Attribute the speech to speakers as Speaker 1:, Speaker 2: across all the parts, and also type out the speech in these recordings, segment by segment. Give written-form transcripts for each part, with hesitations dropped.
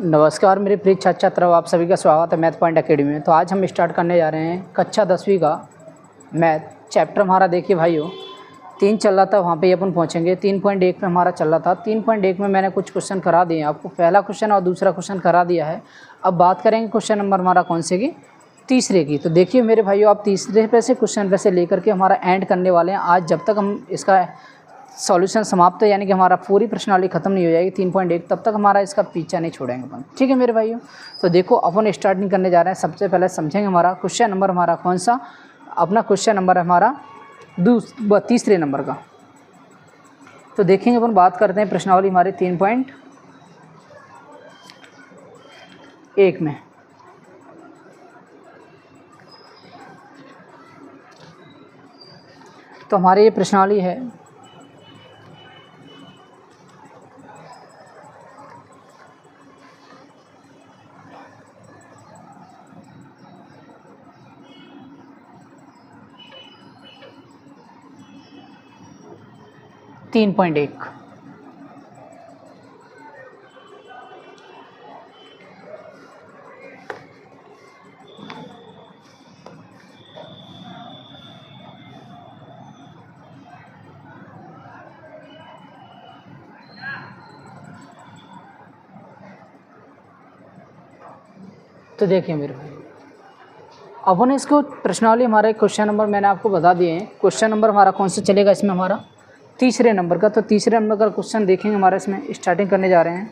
Speaker 1: नमस्कार मेरे प्रिय छात्र छात्राओं, आप सभी का स्वागत है मैथ पॉइंट एकेडमी में। तो आज हम स्टार्ट करने जा रहे हैं कक्षा 10वीं का मैथ चैप्टर। हमारा देखिए भाइयों 3 चल रहा था, वहाँ पे अपन पहुँचेंगे 3.1 पे हमारा चल रहा था। 3.1 में मैंने कुछ क्वेश्चन करा दिए आपको, पहला क्वेश्चन और दूसरा क्वेश्चन करा दिया है। अब बात करेंगे क्वेश्चन नंबर हमारा कौन से की, तीसरे की। तो देखिए मेरे भाइयों, आप तीसरे पे से क्वेश्चन पे से लेकर के हमारा एंड करने वाले हैं आज, जब तक हम इसका सॉल्यूशन समाप्त है, यानी कि हमारा पूरी प्रश्नावली खत्म नहीं हो जाएगी 3.1, तब तक हमारा इसका पीछा नहीं छोड़ेंगे अपन। ठीक है मेरे भाइयों, तो देखो अपन स्टार्टिंग करने जा रहे हैं। सबसे पहले समझेंगे हमारा क्वेश्चन नंबर हमारा कौन सा, अपना क्वेश्चन नंबर है हमारा तीसरे नंबर का। तो देखेंगे अपन, बात करते हैं प्रश्नावली हमारे 3.1 में। तो हमारी ये प्रश्नावली है तीन पॉइंट एक। तो देखिए मेरे भाई, अपन इसको प्रश्नावली हमारे क्वेश्चन नंबर मैंने आपको बता दिए हैं। क्वेश्चन नंबर हमारा कौन सा चलेगा इसमें, हमारा तीसरे नंबर का। तो तीसरे नंबर का क्वेश्चन देखेंगे हमारा, इसमें स्टार्टिंग करने जा रहे हैं।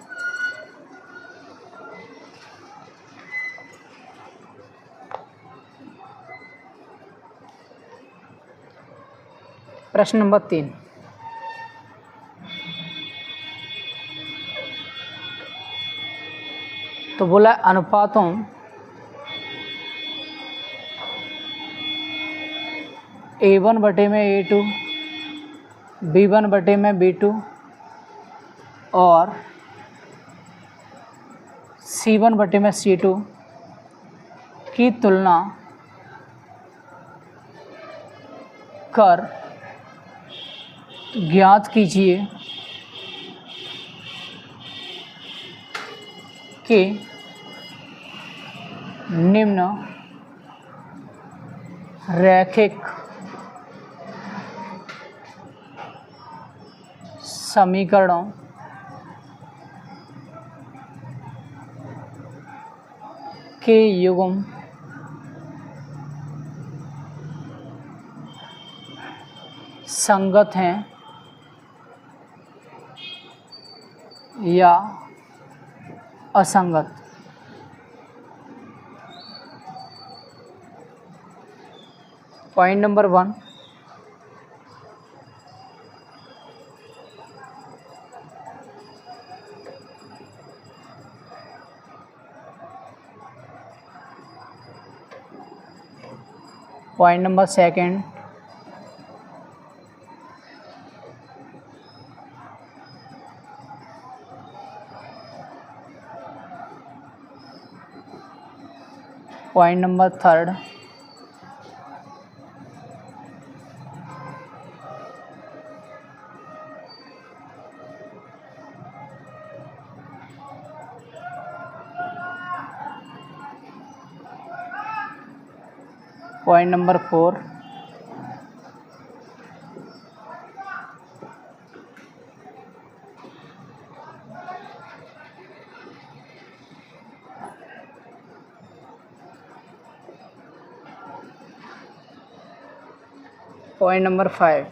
Speaker 1: प्रश्न नंबर 3, तो बोला अनुपातों A1 बटे में A2, B1 बटे में B2 और C1 बटे में C2 की तुलना कर ज्ञात कीजिए कि निम्न रैखिक समीकरणों के युग्म संगत हैं या असंगत। Point number 1, point number 2, point number 3, point number 4, point number 5,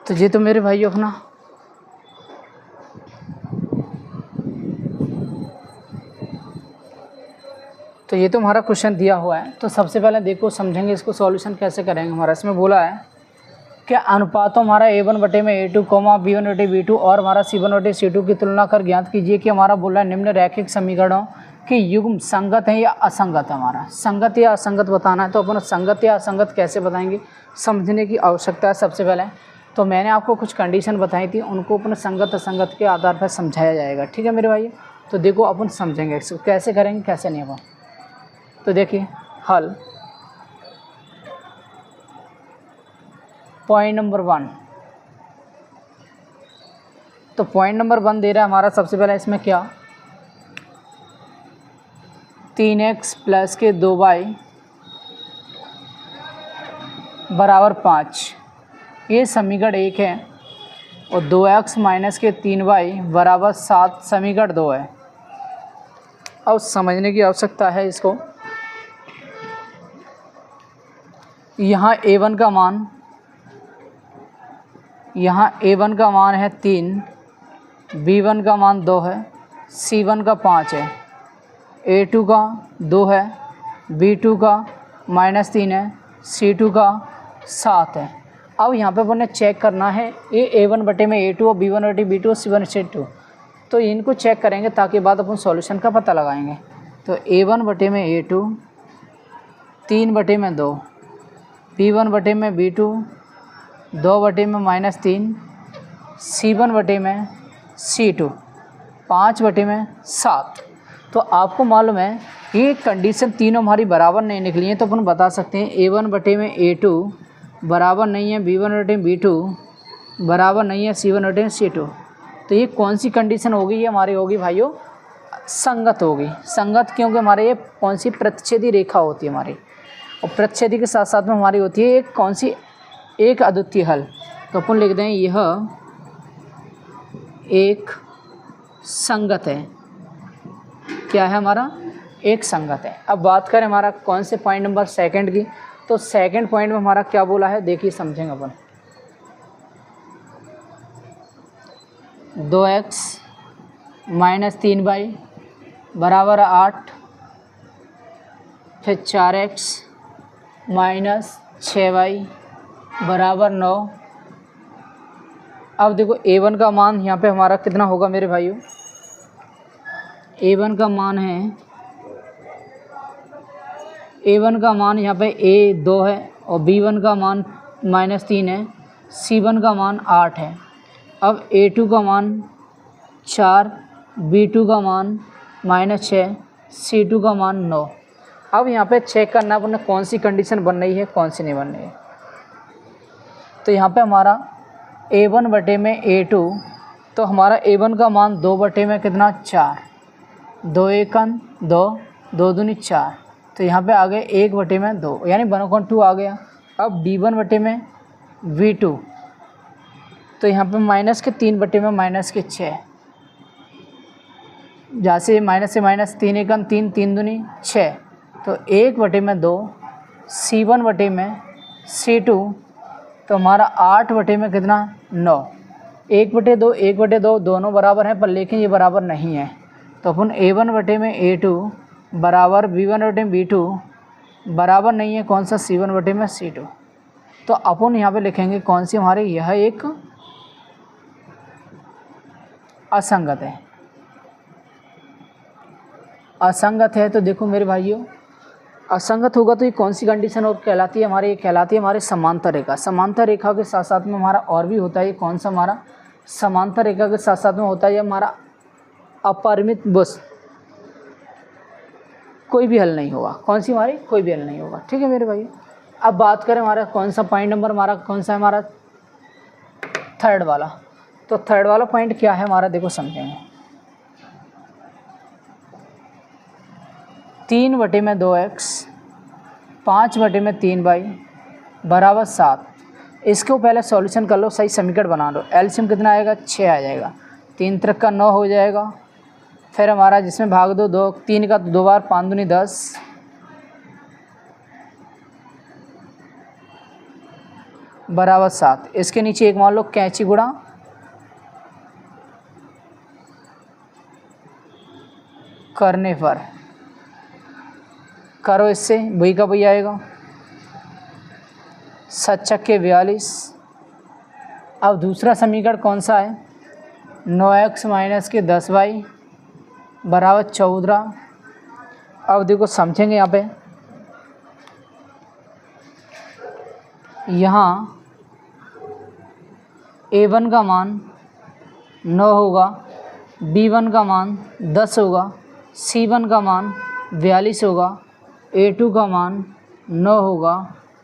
Speaker 1: तो ये तो मेरे भाइयों अपना तो ये तो हमारा क्वेश्चन दिया हुआ है। तो सबसे पहले देखो समझेंगे इसको सॉल्यूशन कैसे करेंगे। हमारा इसमें बोला है कि अनुपातों हमारा A1 बटे में A2, B1 बटे B2 और हमारा C1 बटे C2 की तुलना कर ज्ञात कीजिए कि हमारा बोला है निम्न रैखिक समीकरणों के युग्म संगत है या असंगत है। हमारा संगत या असंगत बताना है। तो अपन संगत या असंगत कैसे बताएंगे, समझने की आवश्यकता है। सबसे पहले तो मैंने आपको कुछ कंडीशन बताई थी, उनको अपन संगत असंगत के आधार पर समझाया जाएगा। ठीक है मेरे भाई, तो देखो अपन समझेंगे इसको कैसे करेंगे कैसे नहीं अपन। तो देखिए हल, पॉइंट नंबर 1। तो पॉइंट नंबर 1 दे रहा है हमारा सबसे पहले इसमें क्या, 3x प्लस के 2y बराबर 5, ये समीकरण 1 है। और 2x माइनस के 3y बराबर 7 समीकरण 2 है। अब समझने की आवश्यकता है इसको। यहाँ a1 का मान, यहाँ a1 का मान है 3, b1 का मान 2 है, c1 का 5 है, a2 का 2 है, b2 का -3 है, c2 का 7 है। अब यहाँ पे अपन ने चेक करना है ये a1 बटे में a2 और b1 बटे b2 और c1 c2, तो इनको चेक करेंगे ताकि बाद अपन सॉल्यूशन का पता लगाएंगे। तो a1 बटे में a2, 3 बटे में 2, b1 बटे में b2, 2 बटे में -3, c1 बटे में c2, 5 बटे में 7। तो आपको मालूम है ये कंडीशन तीनों हमारी बराबर नहीं निकली है, तो अपन बता सकते हैं a1 बटे में a2 बराबर नहीं है b1 बटे में b2 बराबर नहीं है c1 बटे में c2। तो ये कौन सी कंडीशन होगी, ये हमारी होगी भाइयों संगत होगी। संगत क्योंकि हमारे ये कौन सी प्रतिच्छेदी रेखा होती है हमारी, और प्रतिच्छेदी के साथ साथ में हमारी होती है एक कौन सी, एक अद्वितीय हल। तो अपन लिख दें यह एक संगत है। क्या है हमारा, एक संगत है। अब बात करें हमारा कौन से पॉइंट नंबर 2 की, तो सेकंड पॉइंट में हमारा क्या बोला है देखिए समझेंगे अपन। 2x माइनस 3y बराबर 8, फिर 4x माइनस 6y बराबर 9। अब देखो a1 का मान यहाँ पे हमारा कितना होगा मेरे भाइयों, a1 का मान है, a1 का मान यहाँ पे a2 है और b1 का मान -3 है, c1 का मान 8 है। अब a2 का मान 4, b2 का मान -6, c2 का मान 9। अब यहाँ पे चेक करना अपने कौन सी कंडीशन बन रही है कौन सी नहीं बन रही है। तो यहाँ पे हमारा a1 बटे में a2, तो हमारा a1 का मान 2 बटे में कितना 4, 2 1 2, 2 दूनी 4, तो यहाँ पे आ गए 1 बटे में 2 यानी 1/2 आ गया। अब b1 बटे में v2, तो यहाँ पे -3 बटे में -6, जहाँ से -3 1 3, 3 दूनी 6, तो 1 बटे में 2, c1 बटे में c2, तो हमारा 8 बटे में कितना 9। 1/2 1/2 दोनों बराबर हैं पर लेकिन ये बराबर नहीं है, तो अपन a1 बटे में a2 बराबर b1 बटे में b2 बराबर नहीं है कौन सा, c1 बटे में c2। तो अपन यहाँ पे लिखेंगे कौन सी हमारी, यह एक असंगत है। असंगत है तो देखो मेरे भाइयों, असंगत होगा तो ये कौन सी कंडीशन और कहलाती है हमारी, ये कहलाती है हमारी समांतर रेखा। समांतर रेखा के साथ साथ में हमारा और भी होता है, कौन सा हमारा, समांतर रेखा के साथ साथ में होता है हमारा अपरिमित, बस कोई भी हल नहीं होगा। कौन सी हमारी, कोई भी हल नहीं होगा। ठीक है मेरे भाई। अब बात करें हमारा कौन सा पॉइंट नंबर, हमारा कौन सा है, हमारा 3rd वाला। तो 3rd वाला पॉइंट क्या है हमारा, देखो समझेंगे। 3 बटे में 2x, 5 बटे में 3y बराबर 7। इसको पहले सॉल्यूशन कर लो, सही समीकरण बना लो। एलसीएम कितना आएगा, 6 आ जाएगा, 3 त्रिक का 9 हो जाएगा। फिर हमारा जिसमें भाग दो 2, 3 का 2 बार 5 दूनी 10, बराबर 7। इसके नीचे एक मान लो कैंची गुणा करने पर, करो इससे वही का वही आएगा, 7 छक्के 42। अब दूसरा समीकरण कौन सा है, 9x माइनस के 10y बराबर 14। अब देखो समझेंगे यहाँ पे, यहाँ A1 का मान 9 होगा, B1 का मान 10 होगा, C1 का मान 42 होगा, A2 का मान 9 होगा,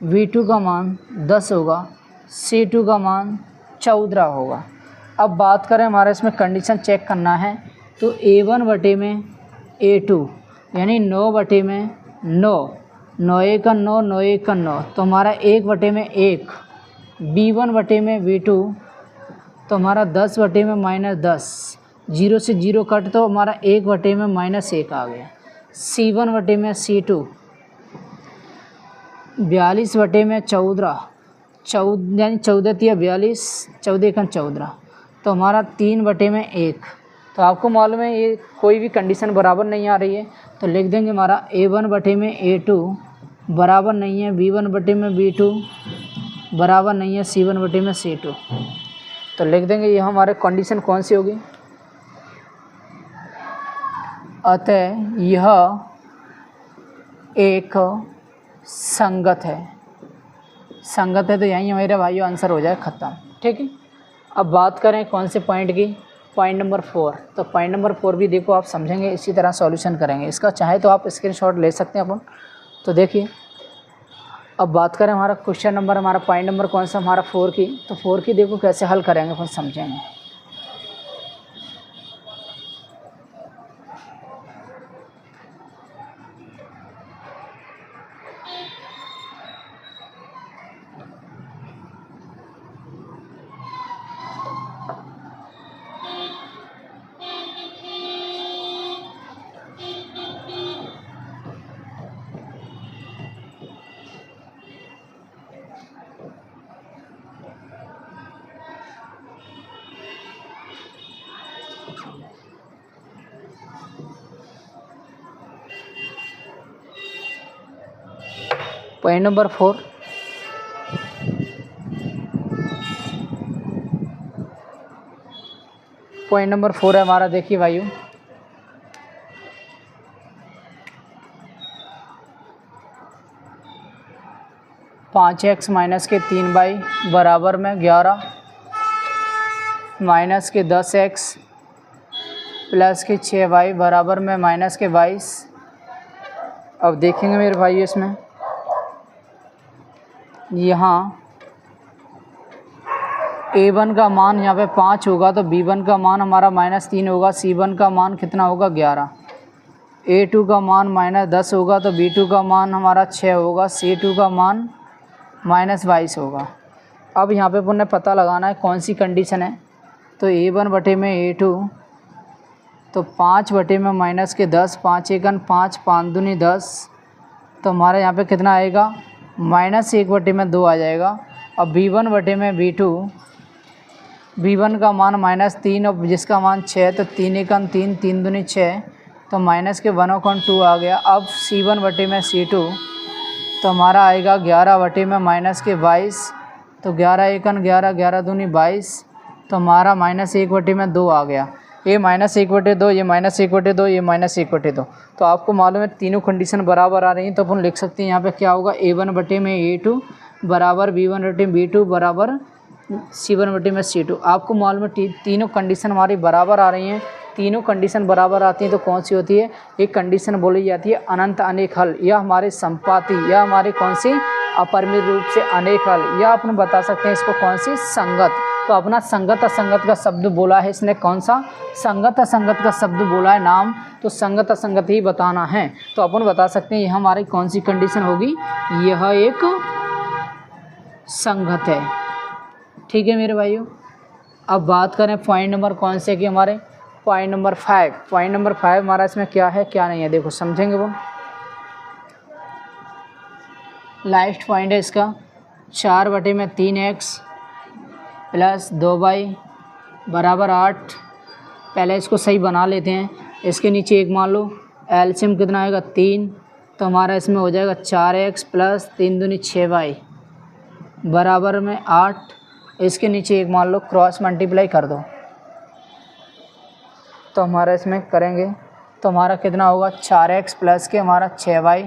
Speaker 1: V2 का मान 10 होगा, C2 का मान 14 होगा। अब बात करें हमारा इसमें कंडीशन चेक करना है तो A1 बटे में A2 यानी 9 बटे में 9, 9 एक का 9, 9 एक का 9, तो हमारा 1 बटे में 1, B1 बटे में V2 तो हमारा 10 बटे में -10, 0 से 0 कट तो हमारा 1 बटे में -1 आ गया। C1 बटे में C2 42 बटे में 14, यानी 14 तिया 42, 14 एकन 14, तो हमारा 3 बटे में 1। तो आपको मालूम है ये कोई भी कंडीशन बराबर नहीं आ रही है तो लिख देंगे हमारा A1 बटे में A2 बराबर नहीं है B1 बटे में B2 बराबर नहीं है C1 बटे में C2। तो लिख देंगे ये हमारे कंडीशन कौन सी होगी, अतः यह एक संगत है। संगत है तो यहीं मेरे भाइयों आंसर हो जाए ख़त्म। ठीक है, अब बात करें कौन से पॉइंट की, पॉइंट नंबर 4। तो पॉइंट नंबर 4 भी देखो आप समझेंगे, इसी तरह सॉल्यूशन करेंगे। इसका चाहे तो आप स्क्रीनशॉट ले सकते हैं अपन। तो देखिए अब बात करें हमारा क्वेश्चन नंबर, हमारा पॉइंट नंबर कौन सा हमारा 4 की। तो 4 की देखो कैसे हल करेंगे अपन समझेंगे। पॉइंट नंबर 4, पॉइंट नंबर 4 है हमारा, देखिए भाइयों, पाँच एक्स माइनस के 3y बराबर में 11 माइनस के 10x प्लस के 6y बराबर में माइनस के 22। अब देखेंगे मेरे भाई इसमें यहाँ A1 का मान यहाँ पे 5 होगा तो B1 का मान हमारा -3 होगा, C1 का मान कितना होगा 11, A2 का मान -10 होगा तो B2 का मान हमारा 6 होगा, C2 का मान -22 होगा। अब यहाँ पे अपन ने पता लगाना है कौन सी कंडीशन है। तो A1 बटे में A2 तो 5 बटे में माइनस के 10, 5 एकन 5, 5 दूनी 10, तो हमारा यहाँ पे कितना आएगा -1 बटे में 2 आ जाएगा। अब B1 बटे में B2, B1 का मान -3 और जिसका मान 6, तो 3 एकन 3, 3 दूनी 6, तो -1/2 आ गया। अब C1 बटे में C2 तो हमारा आएगा 11 बटे में -22, तो 11 एकन 11, 11 दूनी 22, तो हमारा -1 बटे में 2 आ गया। ये -1 बटे 2, ये -1 बटे 2, ये -1 बटे 2। तो आपको मालूम है तीनों कंडीशन बराबर आ रही हैं, तो अपन लिख सकते हैं यहाँ पे क्या होगा, A1 बटे में A2 बराबर B1 बटे B2 बराबर C1 बटे में C2। आपको मालूम है तीनों कंडीशन हमारी बराबर आ रही हैं। तीनों कंडीशन बराबर आती हैं तो कौन सी होती है, एक कंडीशन बोली जाती है अनंत अनेक हल, या हमारे संपाती, या हमारी कौन सी अपरिमित रूप से अनेक हल, या अपन बता सकते हैं इसको कौन सी संगत। तो अपना संगत असंगत का शब्द बोला है इसने, कौन सा संगत असंगत का शब्द बोला है नाम, तो संगत असंगत ही बताना है। तो अपन बता सकते हैं यह हमारी कौन सी कंडीशन होगी, यह एक संगत है। ठीक है मेरे भाइयों, अब बात करें पॉइंट नंबर कौन से कि हमारे पॉइंट नंबर 5। पॉइंट नंबर 5 हमारा इसमें क्या है क्या नहीं है, देखो समझेंगे वो। लास्ट पॉइंट है इसका 4 बटे में 3x प्लस 2y बराबर 8। पहले इसको सही बना लेते हैं। इसके नीचे एक मान लो, एलसीएम कितना आएगा 3, तो हमारा इसमें हो जाएगा 4x प्लस 3 दूनी 6y बराबर में 8। इसके नीचे एक मान लो, क्रॉस मल्टीप्लाई कर दो, तो हमारा इसमें करेंगे तो हमारा कितना होगा 4x प्लस के हमारा 6y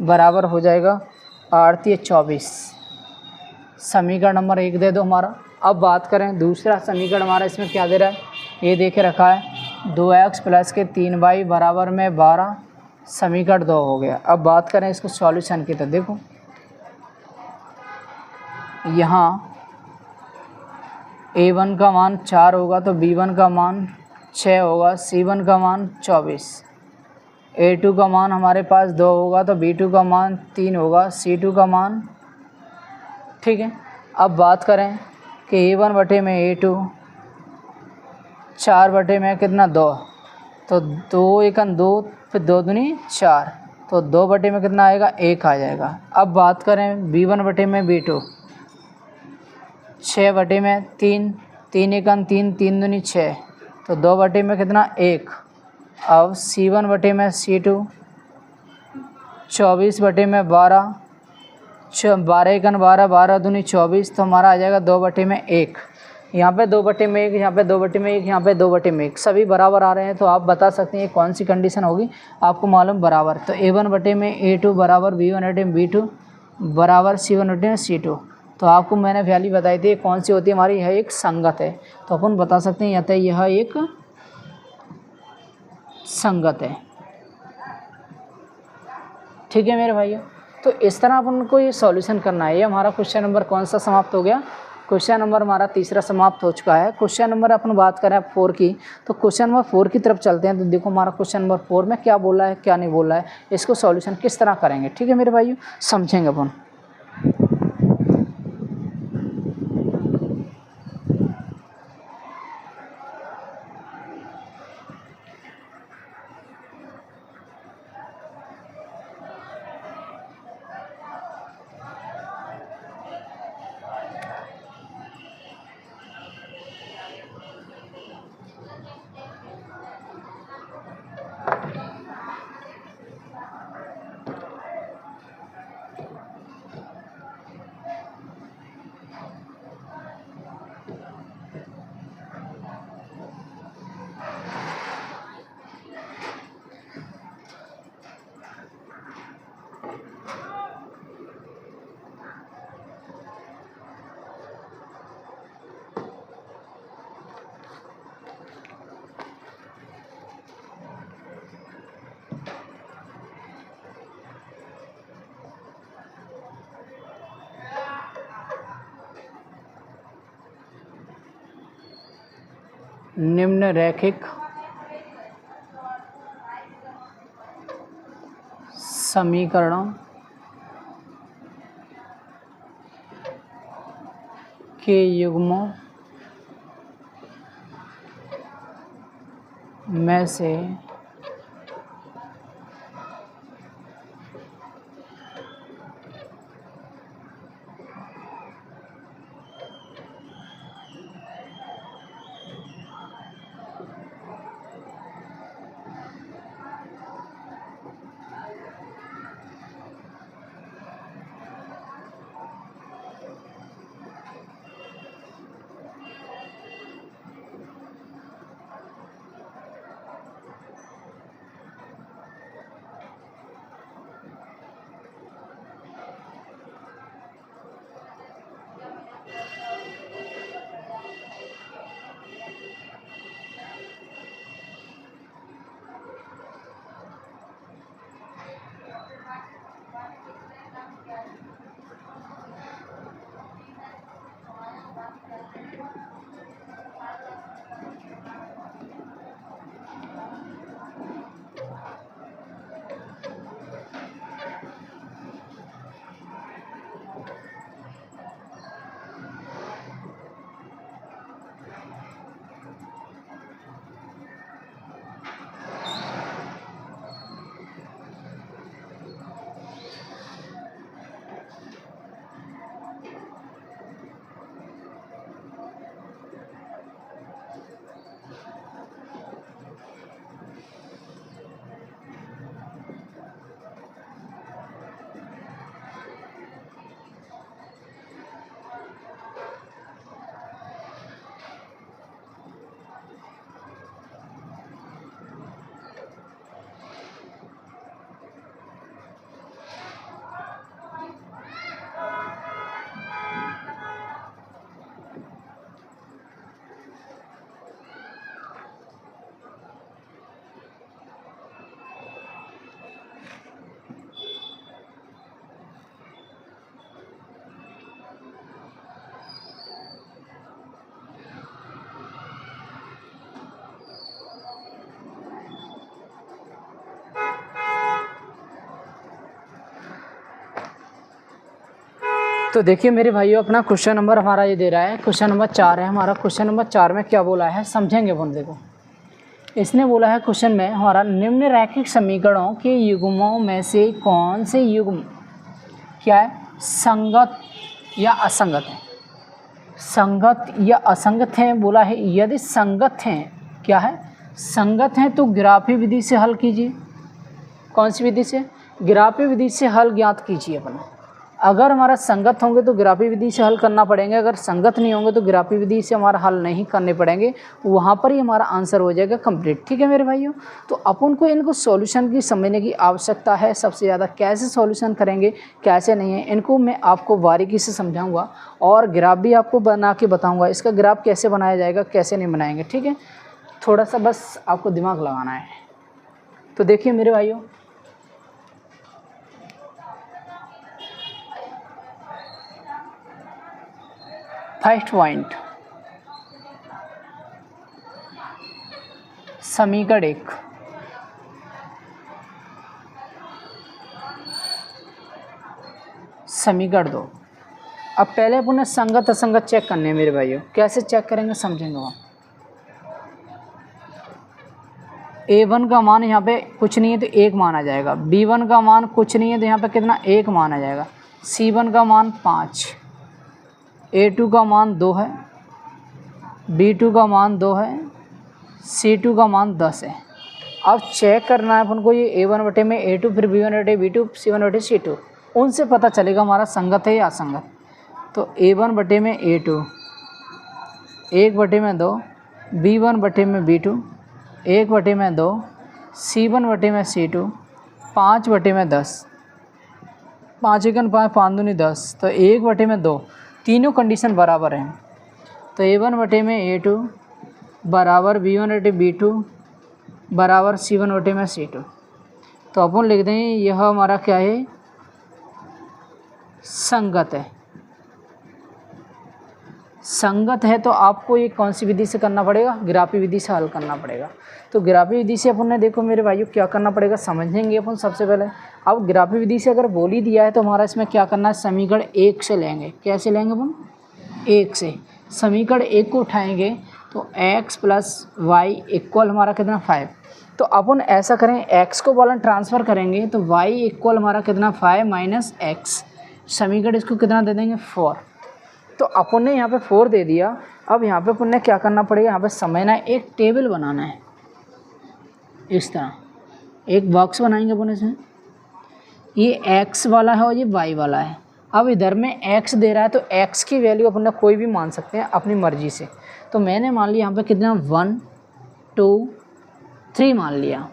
Speaker 1: बराबर हो जाएगा 8 × 24। समीकरण नंबर 1 दे दो हमारा। अब बात करें दूसरा समीकरण हमारा इसमें क्या दे रहा है, ये देखे रखा है 2x प्लस के 3y बराबर में 12, समीकरण 2 हो गया। अब बात करें इसको सॉल्यूशन की, तो देखो यहाँ a1 का मान 4 होगा तो b1 का मान 6 होगा, c1 का मान 24, a2 का मान हमारे पास 2 होगा तो b2 का मान 3 होगा, c2 का मान, ठीक है। अब बात करें कि a1 बटे में a2 4 बटे में कितना 2, तो 2 एकन 2, फिर 2 दूनी 4, तो 2 बटे में कितना आएगा 1 आ जाएगा। अब बात करें b1 बटे में b2 6 बटे में 3, 3 एकन 3, 3 दूनी 6, तो 2 बटे में कितना 1। अब c1 बटे में c2 24 बटे में 12, 12 एकन 12, 12 दूनी 24, तो हमारा आ जाएगा 2 बटे में 1। यहाँ पे 2 बटे में 1, यहाँ पे 2 बटे में 1, यहाँ पे 2 बटे में 1, सभी बराबर आ रहे हैं। तो आप बता सकते हैं कौन सी कंडीशन होगी, आपको मालूम बराबर। तो a1 बटे में a2 बराबर b1 बटे में b2 बराबर c1 बटे में c2। तो आपको मैंने वैल्यू बताई थी कौन सी होती है हमारी, यह एक संगत है। तो अपन बता सकते हैं अतः यह एक संगत है, ठीक है मेरे भाइयों। तो इस तरह अपन को ये सॉल्यूशन करना है। ये हमारा क्वेश्चन नंबर कौन सा समाप्त हो गया, क्वेश्चन नंबर हमारा तीसरा समाप्त हो चुका है। क्वेश्चन नंबर अपन बात करें 4 की, तो क्वेश्चन नंबर 4 की तरफ चलते हैं। तो देखो हमारा क्वेश्चन नंबर 4 में क्या बोला है क्या नहीं बोला है, इसको सॉल्यूशन किस तरह करेंगे, ठीक है मेरे भाइयों, समझेंगे अपन। निम्न रैखिक समीकरणों के युग्मों में से तो देखिए मेरे भाइयों, अपना क्वेश्चन नंबर हमारा ये दे रहा है, क्वेश्चन नंबर 4 है हमारा। क्वेश्चन नंबर 4 में क्या बोला है समझेंगे अपन। देखो इसने बोला है क्वेश्चन में हमारा, निम्न रैखिक समीकरणों के युग्मों में से कौन से युग्म क्या है, संगत या असंगत है। संगत या असंगत हैं बोला है। यदि संगत हैं, क्या है, संगत हैं, तो ग्राफी विधि से हल कीजिए। कौन सी विधि से? ग्राफी विधि से हल ज्ञात कीजिए अपन। अगर हमारा संगत होंगे तो ग्राफी विधि से हल करना पड़ेंगे, अगर संगत नहीं होंगे तो ग्राफी विधि से हमारा हल नहीं करने पड़ेंगे, वहाँ पर ही हमारा आंसर हो जाएगा कंप्लीट। ठीक है मेरे भाइयों, तो अपन को इनको सॉल्यूशन की समझने की आवश्यकता है सबसे ज़्यादा। कैसे सॉल्यूशन करेंगे, कैसे नहीं है, इनको मैं आपको बारीकी से समझाऊँगा और ग्राफ भी आपको बना के बताऊँगा। इसका ग्राफ कैसे बनाया जाएगा, कैसे नहीं बनाएंगे। ठीक है, थोड़ा सा बस आपको दिमाग लगाना है। तो देखिए मेरे भाइयों, फर्स्ट पॉइंट, समीकरण 1, समीकरण 2। अब पहले अपन संगत असंगत चेक करने हैं मेरे भाइयों। कैसे चेक करेंगे समझेंगे वहाँ। A1 का मान यहाँ पे कुछ नहीं है तो 1 मान आ जाएगा। B1 का मान कुछ नहीं है तो यहाँ पे कितना, 1 मान आ जाएगा। C1 का मान 5, A2 का मान 2 है, B2 का मान 2 है, C2 का मान 10 है। अब चेक करना है अपन को ये A1 बटे में A2, फिर B1 बटे B2, C1 बटे C2, उनसे पता चलेगा हमारा संगत है या असंगत। तो A1 बटे में A2 1 बटे में 2, B1 बटे में B2 1 बटे में 2, C1 बटे में C2 5 बटे में 10, 5 एकन 5, 5 दूनी 10, तो 1 बटे में 2, तीनों कंडीशन बराबर हैं। तो A1 बटे में A2 बराबर B1 बटे B2 बराबर C1 बटे में C2। तो अपन लिख दें यह हमारा क्या है, संगत है। संगत है तो आपको ये कौन सी विधि से करना पड़ेगा, ग्राफी विधि से हल करना पड़ेगा। तो ग्राफी विधि से अपन ने देखो मेरे भाइयों क्या करना पड़ेगा समझेंगे अपन सबसे पहले। अब ग्राफी विधि से अगर बोल ही दिया है तो हमारा इसमें क्या करना है, समीकरण 1 से लेंगे। कैसे लेंगे अपन, 1 से। समीकरण 1 को उठाएंगे तो x प्लस वाई इक्वल हमारा कितना, 5। तो अपन ऐसा करें, x को बोलन ट्रांसफ़र करेंगे तो y इक्वल हमारा कितना, 5 माइनस एक्स। समीकरण इसको कितना दे देंगे, 4। तो अपन ने यहाँ पे 4 दे दिया। अब यहाँ पे अपन ने क्या करना पड़ेगा, यहाँ पे समझना है, एक टेबल बनाना है। इस तरह एक बॉक्स बनाएंगे अपन इसमें, ये x वाला है और ये y वाला है। अब इधर में x दे रहा है तो x की वैल्यू अपन ने कोई भी मान सकते हैं अपनी मर्जी से। तो मैंने मान लिया यहाँ पे कितना, 1 2 3 मान लिया।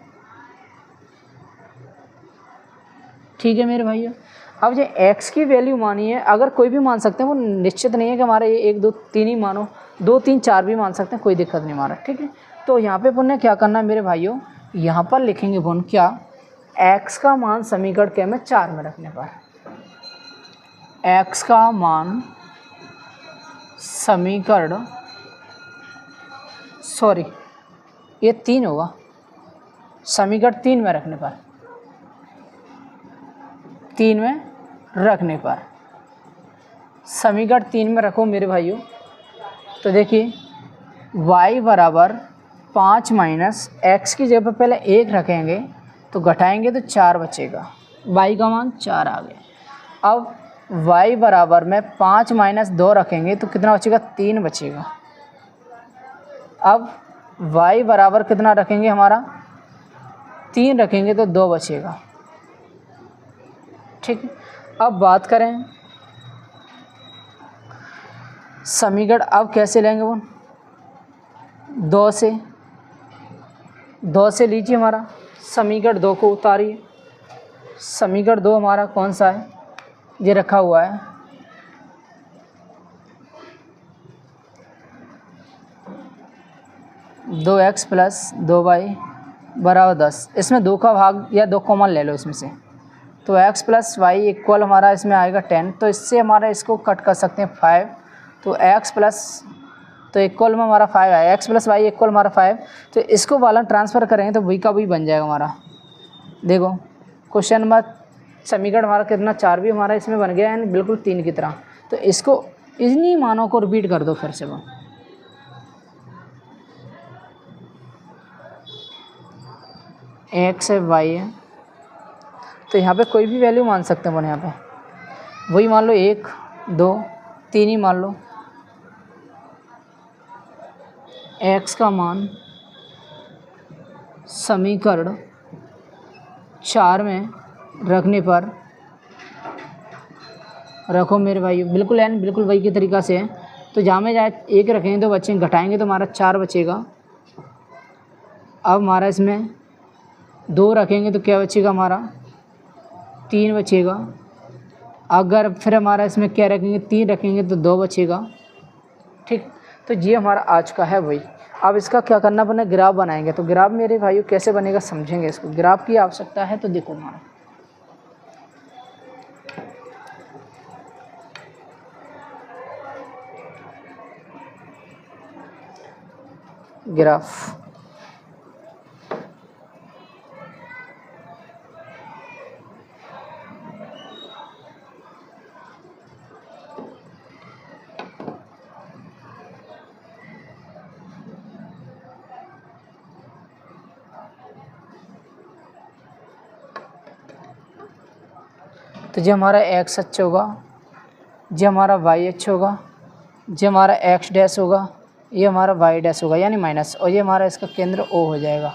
Speaker 1: ठीक है मेरे भाइयों, अब जो x की वैल्यू मानी है, अगर कोई भी मान सकते हैं, वो निश्चित नहीं है कि हमारे ये 1 2 3 ही मानो, 2 3 4 भी मान सकते हैं, कोई दिक्कत नहीं हमारा। ठीक है, तो यहाँ पे अपन ने क्या करना है मेरे भाइयों, यहाँ पर लिखेंगे अपन क्या, x का मान समीकरण के में 4 में रखने पर, x का मान समीकरण, सॉरी ये 3 होगा, समीकरण 3 में रखने पर, 3 में रखने पर, समीकरण 3 में रखो मेरे भाइयों। तो देखिए y बराबर 5 माइनस एक्स की जगह पर पहले 1 रखेंगे तो घटाएंगे तो 4 बचेगा, y का मान 4 आ गया। अब y बराबर में 5 माइनस 2 रखेंगे तो कितना बचेगा, 3 बचेगा। अब y बराबर कितना रखेंगे, हमारा 3 रखेंगे तो 2 बचेगा। ठीक है, अब बात करें समीकरण, अब कैसे लेंगे वो, 2 से लीजिए हमारा समीकरण 2 को उतारिए। समीकरण 2 हमारा कौन सा है, ये रखा हुआ है, दो एक्स प्लस 2y बराबर 10। इसमें 2 का भाग या 2 कॉमन ले लो इसमें से, तो x प्लस वाई इक्वल हमारा इसमें आएगा 10। तो इससे हमारा इसको कट कर सकते हैं 5, तो x प्लस, तो इक्वल में हमारा 5 आया, x प्लस वाई इक्वल हमारा 5। तो इसको वाला ट्रांसफ़र करेंगे तो v का v बन जाएगा हमारा। देखो क्वेश्चन नंबर, समीकरण हमारा कितना, 4 भी हमारा इसमें बन गया है, बिल्कुल 3 की तरह। तो इसको इन्हीं मानों को रिपीट कर दो फिर से वो। एक्स है, वाई है, तो यहाँ पे कोई भी वैल्यू मान सकते हैं अपन यहाँ पे, वही मान लो 1 2 3 ही मान लो। एक्स का मान समीकरण 4 में रखने पर, रखो मेरे भाई बिल्कुल एन बिल्कुल वही के तरीक़ा से है। तो जहाँ में जाए 1 रखेंगे तो बच्चे घटाएंगे तो हमारा 4 बचेगा। अब हमारा इसमें 2 रखेंगे तो क्या बचेगा, हमारा 3 बचेगा। अगर फिर हमारा इसमें क्या रखेंगे, 3 रखेंगे तो 2 बचेगा। ठीक, तो ये हमारा आज का है वही। अब इसका क्या करना पड़ेगा, ग्राफ बनाएंगे। तो ग्राफ मेरे भाइयों कैसे बनेगा समझेंगे इसको। ग्राफ की आवश्यकता है तो देखो हमारा ग्राफ, तो जो हमारा एक्स अक्ष होगा, जो हमारा वाई अक्ष होगा, जो हमारा एक्स डैश होगा, ये हमारा वाई डैश होगा यानी माइनस, और ये हमारा इसका केंद्र ओ हो जाएगा।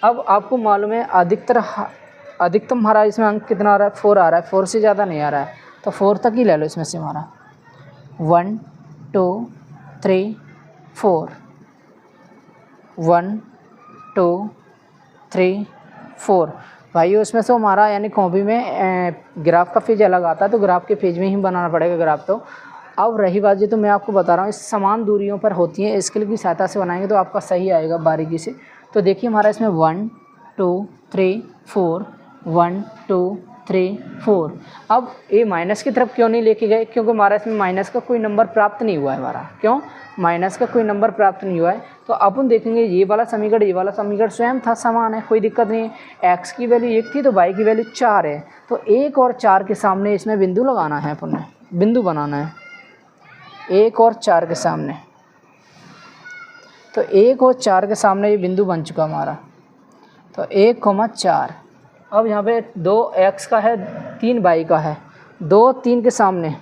Speaker 1: अब आपको मालूम है अधिकतम हमारा इसमें अंक कितना आ रहा है, 4 आ रहा है, 4 से ज़्यादा नहीं आ रहा है, तो 4 तक ही ले लो इसमें से हमारा 1 2 3 4 1 2 3 4 भाइयों। इसमें से हमारा यानी कॉपी में ग्राफ का पेज अलग आता है, तो ग्राफ के पेज में ही बनाना पड़ेगा ग्राफ। तो अब रही बात जी, तो मैं आपको बता रहा हूँ इस समान दूरियों पर होती है, स्केल की सहायता से बनाएंगे तो आपका सही आएगा बारीकी से। तो देखिए हमारा इसमें 1 2 3 4 1 2 3 4। अब ये माइनस की तरफ क्यों नहीं लेके गए, क्योंकि हमारा इसमें माइनस का कोई नंबर प्राप्त नहीं हुआ है हमारा। क्यों माइनस का कोई नंबर प्राप्त नहीं हुआ है, तो अपन देखेंगे ये वाला समीकरण स्वयं था, समान है, कोई दिक्कत नहीं है। एक्स की वैल्यू 1 थी तो वाई की वैल्यू 4 है, तो 1 और 4 के सामने इसमें बिंदु लगाना है, अपन ने बिंदु बनाना है 1 और 4 के सामने। तो 1 और 4 के सामने ये बिंदु बन चुका हमारा, तो 1,4। अब यहाँ पे 2 एक्स का है, 3 वाई का है, 2 3 के सामने,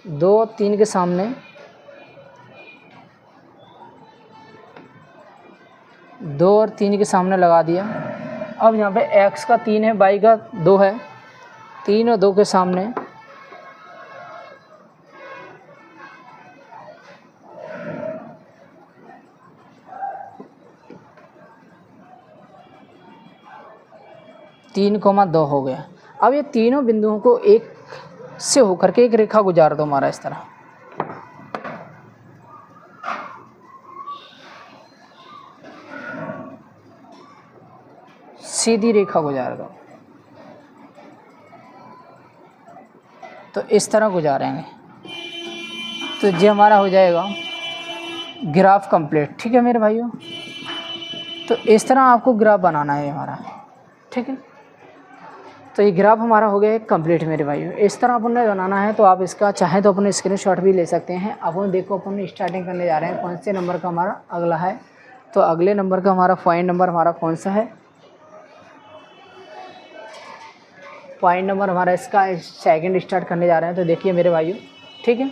Speaker 1: 2 3 के सामने 2 और 3 के सामने लगा दिया। अब यहाँ पे x का 3 है, y का 2 है, 3 और 2 के सामने तीन कोमा 2 हो गया। अब ये तीनों बिंदुओं को एक से होकर के एक रेखा गुजार दो हमारा इस तरह, सीधी रेखा गुजार दो। तो इस तरह गुजारेंगे तो ये हमारा हो जाएगा ग्राफ कंप्लीट। ठीक है मेरे भाइयों, तो इस तरह आपको ग्राफ बनाना है हमारा। ठीक है, तो ये ग्राफ हमारा हो गया कंप्लीट मेरे भाइयों। इस तरह अपन ने बनाना है, तो आप इसका चाहे तो अपने स्क्रीनशॉट भी ले सकते हैं। अपन देखो अपन स्टार्टिंग करने जा रहे हैं, कौन से नंबर का हमारा अगला है। तो अगले नंबर का हमारा पॉइंट नंबर हमारा कौन सा है, पॉइंट नंबर हमारा इसका सेकंड स्टार्ट करने जा रहे हैं। तो देखिए मेरे भाइयों, ठीक है,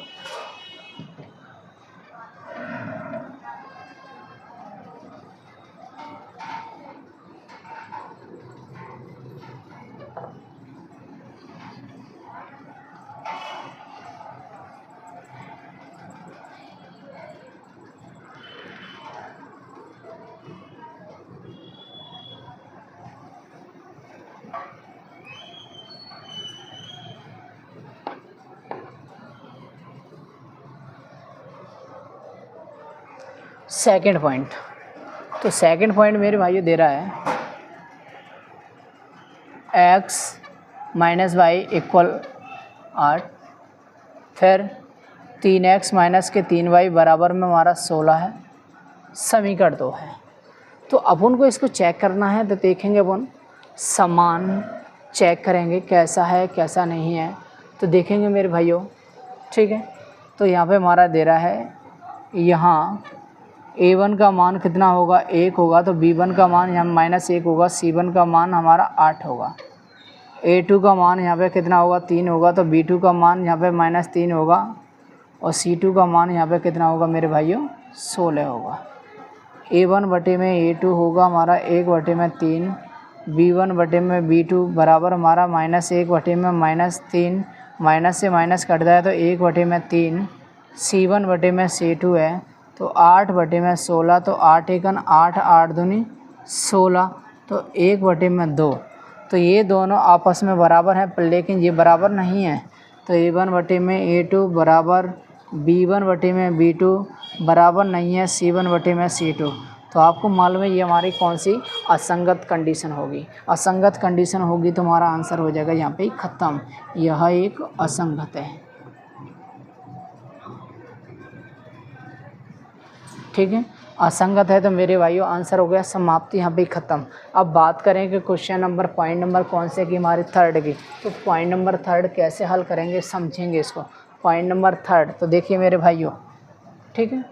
Speaker 1: सेकंड पॉइंट। तो सेकंड पॉइंट मेरे भाइयों दे रहा है x माइनस वाई इक्वल 8, फिर 3x माइनस के 3y बराबर में हमारा 16 है, समीकरण 2 है। तो अपन को इसको चेक करना है, तो देखेंगे अपन समान चेक करेंगे कैसा है कैसा नहीं है। तो देखेंगे मेरे भाइयों, ठीक है। तो यहाँ पे हमारा दे रहा है, यहाँ A1 का मान कितना होगा, 1 होगा, तो B1 का मान यहाँ -1 होगा, C1 का मान हमारा 8 होगा, A2 का मान यहाँ पे कितना होगा, 3 होगा, तो B2 का मान यहाँ पे -3 होगा, और C2 का मान यहाँ पे कितना होगा मेरे भाइयों, 16 होगा। A1 बटे में A2 होगा हमारा 1/3, B1 बटे में B2 बराबर हमारा -1 बटे में -3, माइनस से माइनस कट जाए तो 1/3, C1 बटे में C2 है, तो 8 बटे में 16, तो 8 एकन 8, 8 दूनी 16, तो 1/2। तो ये दोनों आपस में बराबर हैं, लेकिन ये बराबर नहीं है। तो A1 बटे में A2 बराबर B1 बटे में B2 बराबर नहीं है C1 बटे में C2। तो आपको मालूम है ये हमारी कौन सी असंगत कंडीशन होगी। असंगत कंडीशन होगी तो हमारा आंसर हो जाएगा यहाँ पे ख़त्म। यह एक असंगत है, ठीक है। असंगत है तो मेरे भाइयों आंसर हो गया समाप्ति, यहाँ पे ख़त्म। अब बात करें कि क्वेश्चन नंबर पॉइंट नंबर कौन से की, हमारी थर्ड की। तो पॉइंट नंबर थर्ड कैसे हल करेंगे समझेंगे इसको। पॉइंट नंबर थर्ड, तो देखिए मेरे भाइयों, ठीक है।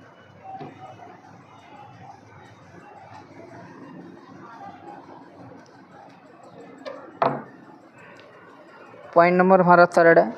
Speaker 1: पॉइंट नंबर हमारा थर्ड है,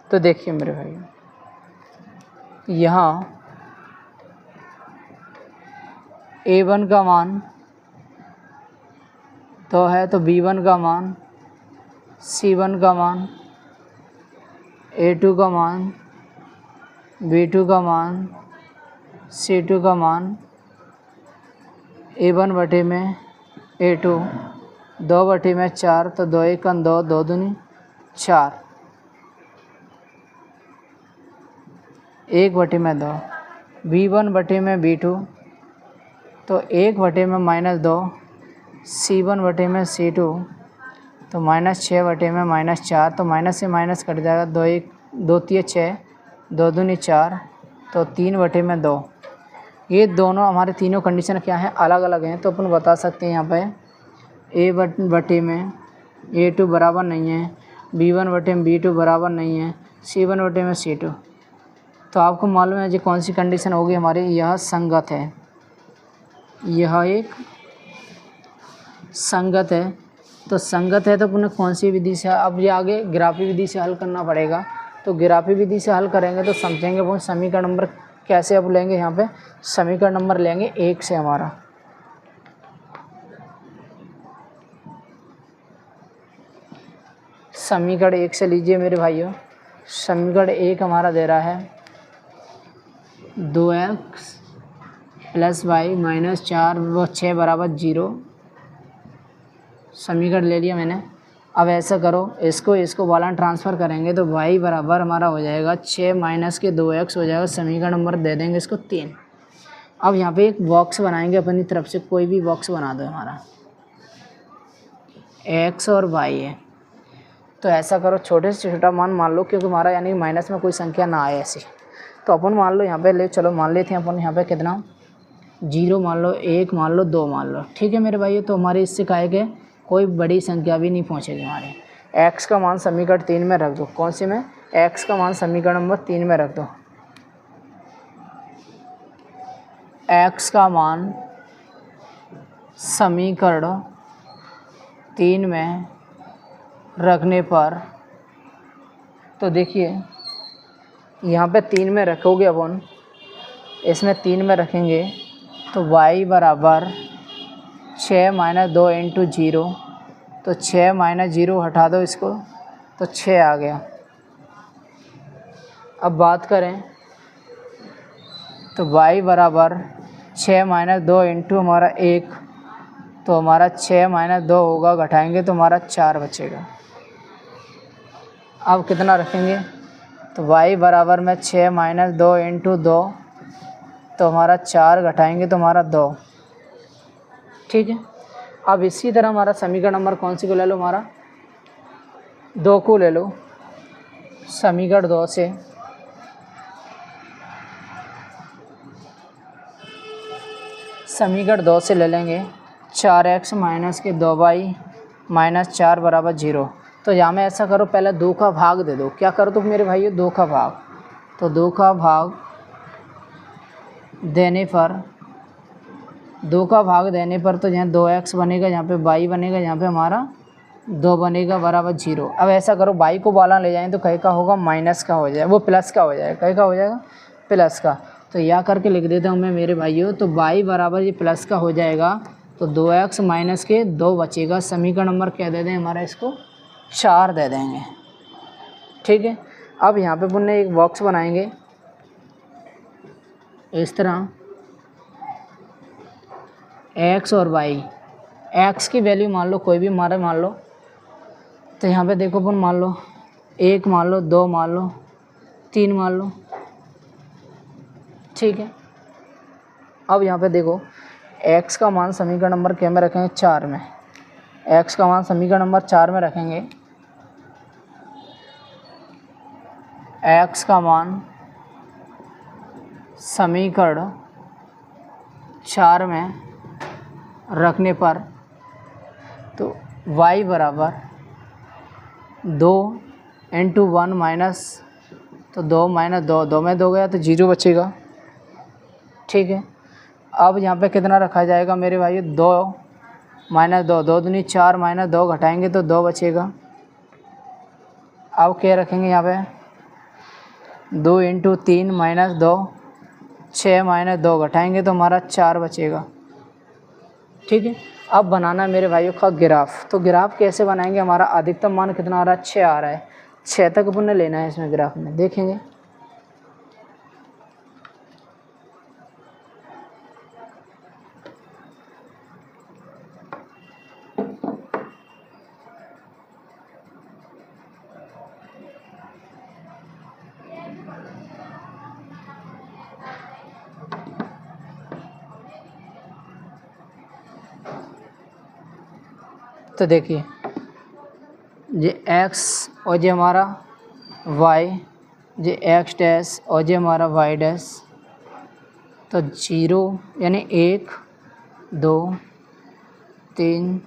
Speaker 1: तो देखिए मेरे भाई, यहाँ A1 का मान 2 है, तो B1 का मान, C1 का मान, A2 का मान, B2 का मान, C2 का मान, A1 बटे में A2 2 बटे में 4, तो 2 एकन 2, 2 दूनी 4, 1 बटे में 2, B1 बटे में B2, तो 1 बटे में -2, C1 बटे में C2, तो -6 बटे में -4, तो माइनस से माइनस कट जाएगा, 2 1 2 3 6, 2 दूनी 4, तो 3 बटे में 2। ये दोनों हमारे तीनों कंडीशन क्या हैं, अलग अलग हैं। तो अपन बता सकते हैं यहाँ पे A1 बटे में A2 बराबर नहीं है, B1 बटे में B2 बराबर नहीं है, C1 बटे में C2। तो आपको मालूम है जी कौन सी कंडीशन होगी हमारी, यह संगत है, यह एक संगत है। तो संगत है तो पुनः कौन सी विधि से, अब ये आगे ग्राफी विधि से हल करना पड़ेगा। तो ग्राफी विधि से हल करेंगे तो समझेंगे वो समीकरण नंबर कैसे अब लेंगे। यहाँ पे समीकरण नंबर लेंगे 1 से, हमारा समीकरण 1 से लीजिए मेरे भाइयों। समीकरण 1 हमारा दे रहा है 2x + y - 4 व 6 बराबर 0। समीकरण ले लिया मैंने। अब ऐसा करो, इसको वाला ट्रांसफ़र करेंगे तो y बराबर हमारा हो जाएगा 6 माइनस के 2x हो जाएगा। समीकरण नंबर दे देंगे इसको 3। अब यहाँ पे एक बॉक्स बनाएंगे अपनी तरफ से, कोई भी बॉक्स बना दो हमारा, x और y है। तो ऐसा करो, छोटे से छोटा मान मान लो, क्योंकि हमारा यानी माइनस में कोई संख्या ना आए ऐसी। तो अपन मान लो यहाँ पे ले चलो, मान लेते हैं अपन यहाँ पे कितना, 0 मान लो, 1 मान लो, 2 मान लो, ठीक है मेरे भाई। तो हमारे इससे काहे के कोई बड़ी संख्या भी नहीं पहुँचेगी हमारे। x का मान समीकरण 3 में रख दो। कौन सी में, x का मान समीकरण नंबर 3 में रख दो। x का मान समीकरण 3 में रखने पर, तो देखिए यहाँ पे 3 में रखोगे अपन, इसमें 3 में रखेंगे तो y बराबर 6 - 2 × 0, तो 6 - 0 हटा दो इसको, तो 6 आ गया। अब बात करें तो y बराबर 6 - 2 × हमारा 1, तो हमारा 6 - 2 होगा, घटाएंगे तो हमारा 4 बचेगा। अब कितना रखेंगे, तो y बराबर में 6 - 2 × 2, तो हमारा 4 घटाएंगे तो हमारा 2। ठीक है। अब इसी तरह हमारा समीकरण नंबर कौन सी को ले लो, हमारा 2 को ले लो। समीकरण 2 से ले लेंगे 4x माइनस के 2y माइनस 4 बराबर 0। तो यहाँ में ऐसा करो, पहले 2 का भाग दे दो। क्या करो तो मेरे भाइयों, 2 का भाग। तो 2 का भाग देने पर तो यहाँ 2x बनेगा, यहाँ पे y बनेगा, यहाँ पे हमारा 2 बनेगा बराबर 0। अब ऐसा करो, y को बाला ले जाएं तो कहीं का होगा माइनस का हो जाए, वो प्लस का हो जाएगा। कहीं का हो जाएगा प्लस का। तो यह करके लिख देता हूँ मैं मेरे भाइयों। तो y बराबर ये प्लस का हो जाएगा, तो 2x माइनस के 2 बचेगा। समीकरण नंबर क्या दे दें हमारा, इसको 4 दे देंगे। ठीक है। अब यहाँ पे पुनः एक बॉक्स बनाएंगे इस तरह, x और y। x की वैल्यू मान लो कोई भी मान लो। तो यहाँ पे देखो अपन मान लो 1 मान लो, 2 मान लो, 3 मान लो। ठीक है। अब यहाँ पे देखो x का मान समीकरण नंबर क्या में रखेंगे, 4 में। x का मान समीकरण नंबर 4 में रखेंगे। x का मान समीकरण 4 में रखने पर तो y बराबर 2 इंटू 1 माइनस, तो 2 माइनस 2, 2 में 2 गया तो 0 बचेगा। ठीक है। अब यहाँ पे कितना रखा जाएगा मेरे भाई, 2 माइनस 2, 2 दूनी 4 माइनस 2 घटाएंगे तो 2 बचेगा। अब क्या रखेंगे यहाँ पे, 2 इंटू 3 माइनस 2, 6 माइनस 2 घटाएंगे तो हमारा 4 बचेगा। ठीक है। अब बनाना है मेरे भाइयों का ग्राफ। तो ग्राफ कैसे बनाएंगे, हमारा अधिकतम मान कितना आ रहा है, 6 आ रहा है। 6 तक अपन ने लेना है इसमें ग्राफ में, देखेंगे। तो देखिए ये x और ये हमारा y, ये x डैश और ये हमारा y डैश। तो 0 यानी 1 2 3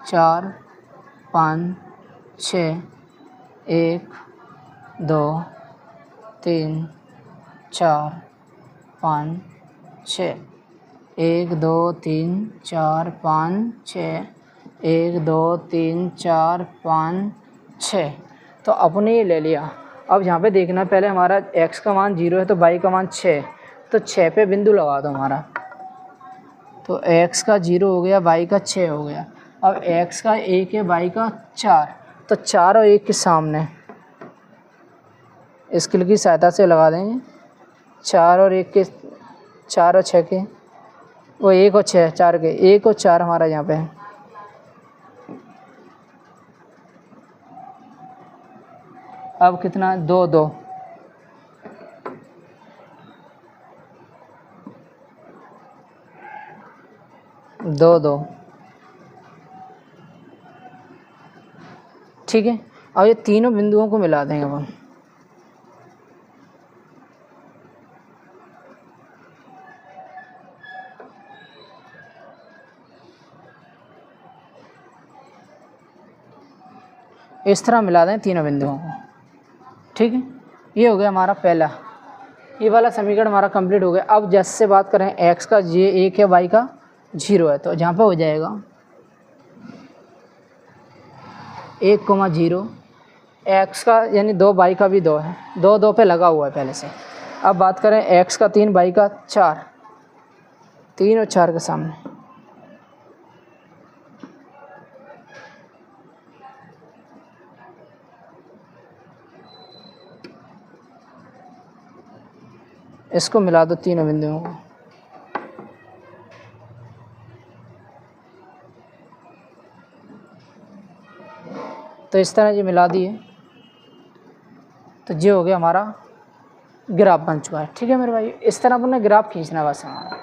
Speaker 1: 4 5 6, 1 2 3 4 5 6, 1 2 3 4 5 6, 1 2 3 4 5 6। तो अपने ये ले लिया। अब यहाँ पे देखना, पहले हमारा x का मान 0 है तो y का मान 6, तो 6 पे बिंदु लगा दो हमारा। तो x का 0 हो गया, y का 6 हो गया। अब x का 1 है, y का 4, तो 4 और 1 के सामने स्केल की सहायता से लगा देंगे। 4 और 1 के, 4 और 6 के, वो 1 और 6, 4 के, 1 और 4 हमारा यहाँ पे है। अब कितना, 2 2 2 2। ठीक है। अब ये तीनों बिंदुओं को मिला देंगे अपन। इस तरह मिला दें तीनों बिंदुओं को। ठीक है। ये हो गया हमारा पहला, ये वाला समीकरण हमारा कंप्लीट हो गया। अब जैसे से बात करें x का ये 1 है, y का 0 है, तो जहाँ पे हो जाएगा 1,0, x का यानी 2, y का भी 2 है, 2 2 पे लगा हुआ है पहले से। अब बात करें x का 3, y का 4, 3 और 4 के सामने। इसको मिला दो तीनों बिंदुओं को। तो इस तरह ये मिला दिए, तो ये हो गया हमारा ग्राफ बन चुका है। ठीक है मेरे भाई, इस तरह अपने ग्राफ खींचना बस हमारा।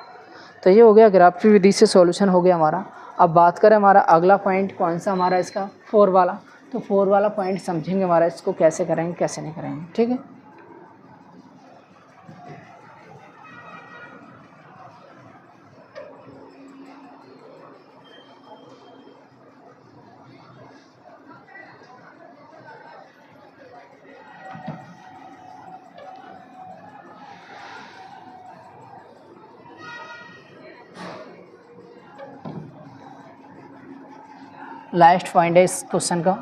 Speaker 1: तो ये हो गया ग्राफ की विधि से सॉल्यूशन हो गया हमारा। अब बात करें हमारा अगला पॉइंट कौन सा हमारा इसका 4 वाला, तो 4 वाला पॉइंट समझेंगे हमारा, इसको कैसे करेंगे कैसे नहीं करेंगे। ठीक है, लास्ट पॉइंट है इस क्वेश्चन का।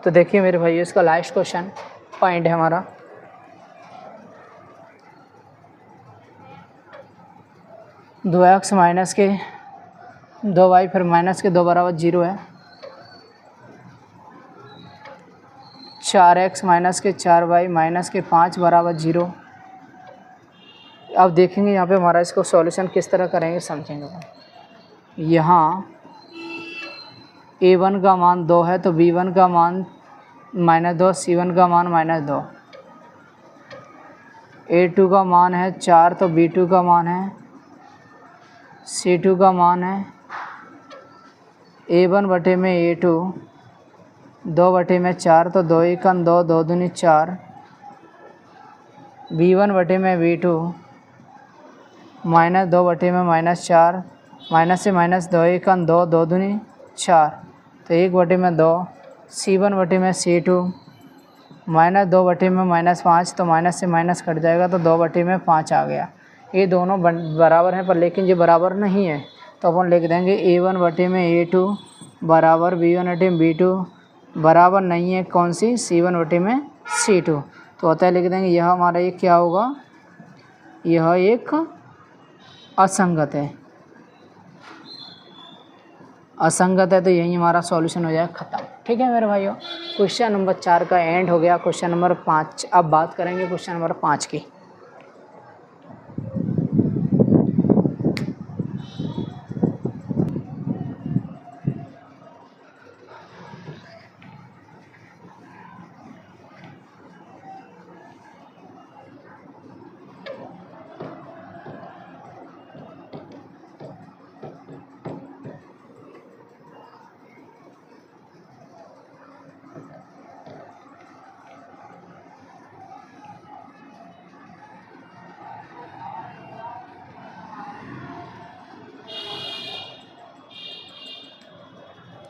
Speaker 1: तो देखिए मेरे भाई, इसका लास्ट क्वेश्चन पॉइंट है हमारा, दो एक्स माइनस के 2y फिर माइनस के 2 बराबर 0 है, 4x माइनस के 4y माइनस के 5 बराबर 0। अब देखेंगे यहाँ पे हमारा इसको सॉल्यूशन किस तरह करेंगे समझेंगे। यहाँ a1 का मान 2 है तो b1 का मान -2, c1 का मान -2, a2 का मान है 4 तो b2 का मान है, c2 का मान है a1 बटे में a2, 2 बटे में 4 तो 2 एकम 2, 2 दूनी 4, b1 बटे में b2 -2 बटे में -4, माइनस से माइनस 2 एकम 2, 2 दूनी 4 तो 1 बटे में 2, c1 बटे में c2 -2 बटे में -5 तो माइनस से माइनस कट जाएगा तो 2 बटे में 5 आ गया। ये दोनों बराबर हैं पर लेकिन ये बराबर नहीं है तो अपन लिख देंगे a1 बटे में a2 बराबर b1 बटे में b2 बराबर नहीं है कौन सी, c1 बटे में c2। तो अतः लिख देंगे यह हमारा एक क्या होगा, यह एक असंगत है, असंगत है। तो यही हमारा सॉल्यूशन हो जाएगा ख़त्म। ठीक है मेरे भाइयों, क्वेश्चन नंबर 4 का एंड हो गया। क्वेश्चन नंबर 5 अब बात करेंगे क्वेश्चन नंबर 5 की।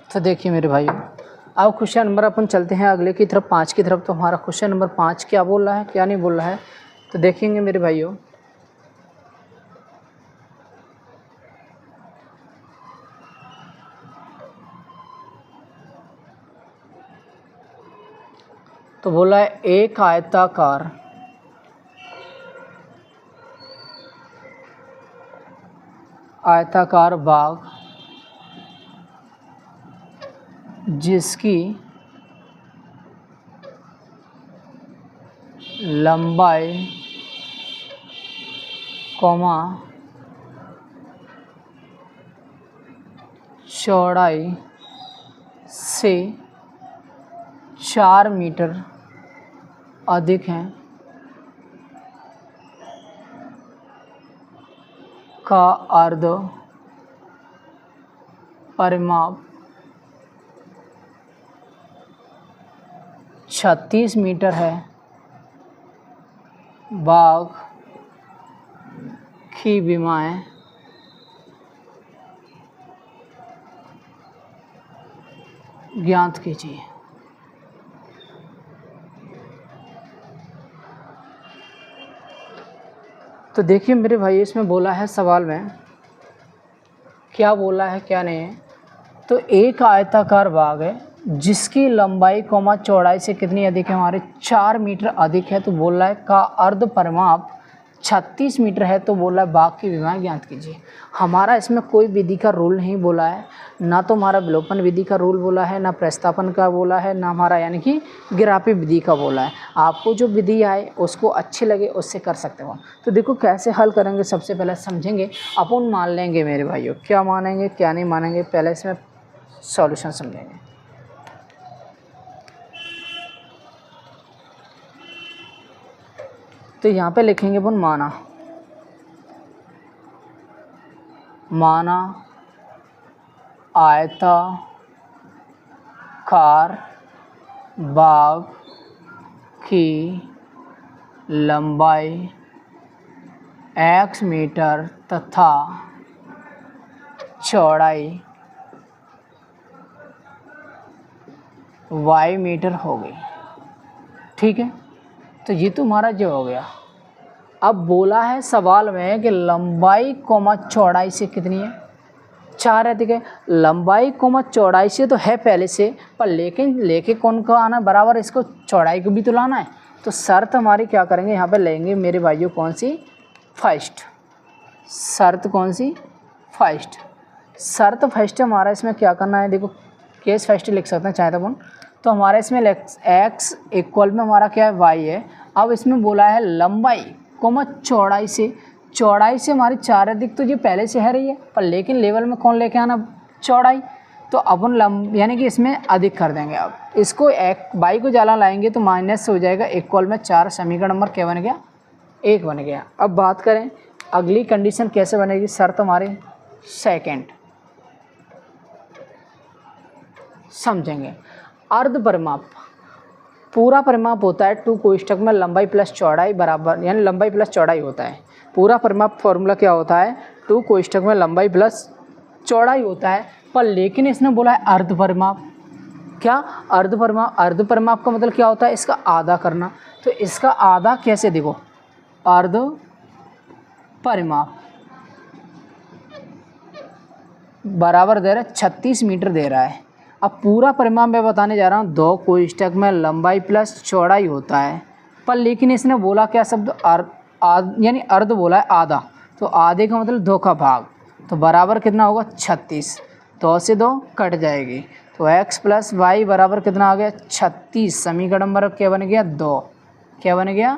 Speaker 1: तो देखिए मेरे भाइयों, अब क्वेश्चन नंबर अपन चलते हैं अगले की तरफ 5 की तरफ। तो हमारा क्वेश्चन नंबर 5 क्या बोल रहा है क्या नहीं बोल रहा है तो देखेंगे मेरे भाइयों। तो बोला है एक आयताकार बाग जिसकी लंबाई कौमा चौड़ाई से 4 मीटर अधिक है का अर्ध परिमाप 36 मीटर है। बाग की विमाएं ज्ञात कीजिए। तो देखिए मेरे भाई, इसमें बोला है सवाल में क्या बोला है क्या नहीं है। तो एक आयताकार बाग है जिसकी लंबाई कौमा चौड़ाई से कितनी अधिक है, हमारे 4 मीटर अधिक है। तो बोल रहा है का अर्ध परिमाप 36 मीटर है तो बोला बाघ की विमाएँ ज्ञात कीजिए। हमारा इसमें कोई विधि का रूल नहीं बोला है, ना तो हमारा विलोपन विधि का रूल बोला है, ना प्रस्थापन का बोला है, ना हमारा यानी कि गिरापी विधि का बोला है। आपको जो विधि आए उसको अच्छी लगे उससे कर सकते हो। तो देखो कैसे हल करेंगे, सबसे पहले समझेंगे, अपन मान लेंगे मेरे भाइयों, क्या मानेंगे क्या नहीं मानेंगे, पहले इसमें सॉल्यूशन समझेंगे। तो यहाँ पे लिखेंगे अपन माना आयताकार बाघ की लंबाई x मीटर तथा चौड़ाई y मीटर हो गई। ठीक है, तो ये तो हमारा जो हो गया। अब बोला है सवाल में कि लंबाई कोमा चौड़ाई से कितनी है, 4 है। ठीक है, लंबाई कोमा चौड़ाई से तो है पहले से, पर लेकिन लेके कौन को आना बराबर, इसको चौड़ाई को भी तो लाना है। तो शर्त हमारी क्या करेंगे, यहाँ पे लेंगे मेरे भाइयों कौन सी, फर्स्ट शर्त, कौन सी, फर्स्ट शर्त। फर्स्ट हमारा इसमें क्या करना है, देखो केस फर्स्ट लिख सकते हैं चाहे तो अपन। तो हमारा इसमें x इक्वल में हमारा क्या है, y है। अब इसमें बोला है लंबाई कोमा चौड़ाई से, चौड़ाई से हमारी 4 अधिक तो ये पहले से है रही है, पर लेकिन लेवल में कौन लेके आना, चौड़ाई। तो अपन यानी कि इसमें अधिक कर देंगे। अब इसको y को जाला लाएंगे तो माइनस हो जाएगा, इक्वल में 4, समीकरण नंबर क्या बन गया, 1 बन गया। अब बात करें अगली कंडीशन कैसे बनेगी, शर्त हमारी सेकेंड समझेंगे। अर्ध परिमाप, पूरा परिमाप होता है 2 कोष्ठक में लंबाई प्लस चौड़ाई बराबर, यानी लंबाई प्लस चौड़ाई होता है। पूरा परिमाप फॉर्मूला क्या होता है, 2 कोष्ठक में लंबाई प्लस चौड़ाई होता है। पर लेकिन इसने बोला है अर्ध परिमाप। क्या अर्ध परिमाप, अर्ध परिमाप का मतलब क्या होता है, इसका आधा करना। तो इसका आधा कैसे, देखो अर्ध परिमाप बराबर दे रहा है 36 मीटर दे रहा है। अब पूरा परिमाप मैं बताने जा रहा हूँ, 2 कोष्ठक में लंबाई प्लस चौड़ाई होता है। पर लेकिन इसने बोला क्या शब्द, यानी अर्ध बोला है आधा। तो आधे का मतलब 2 का भाग, तो बराबर कितना होगा 36। 2 से 2 कट जाएगी, तो x प्लस वाई बराबर कितना आ गया 36। समीकरण नंबर क्या बन गया, 2। क्या बन गया,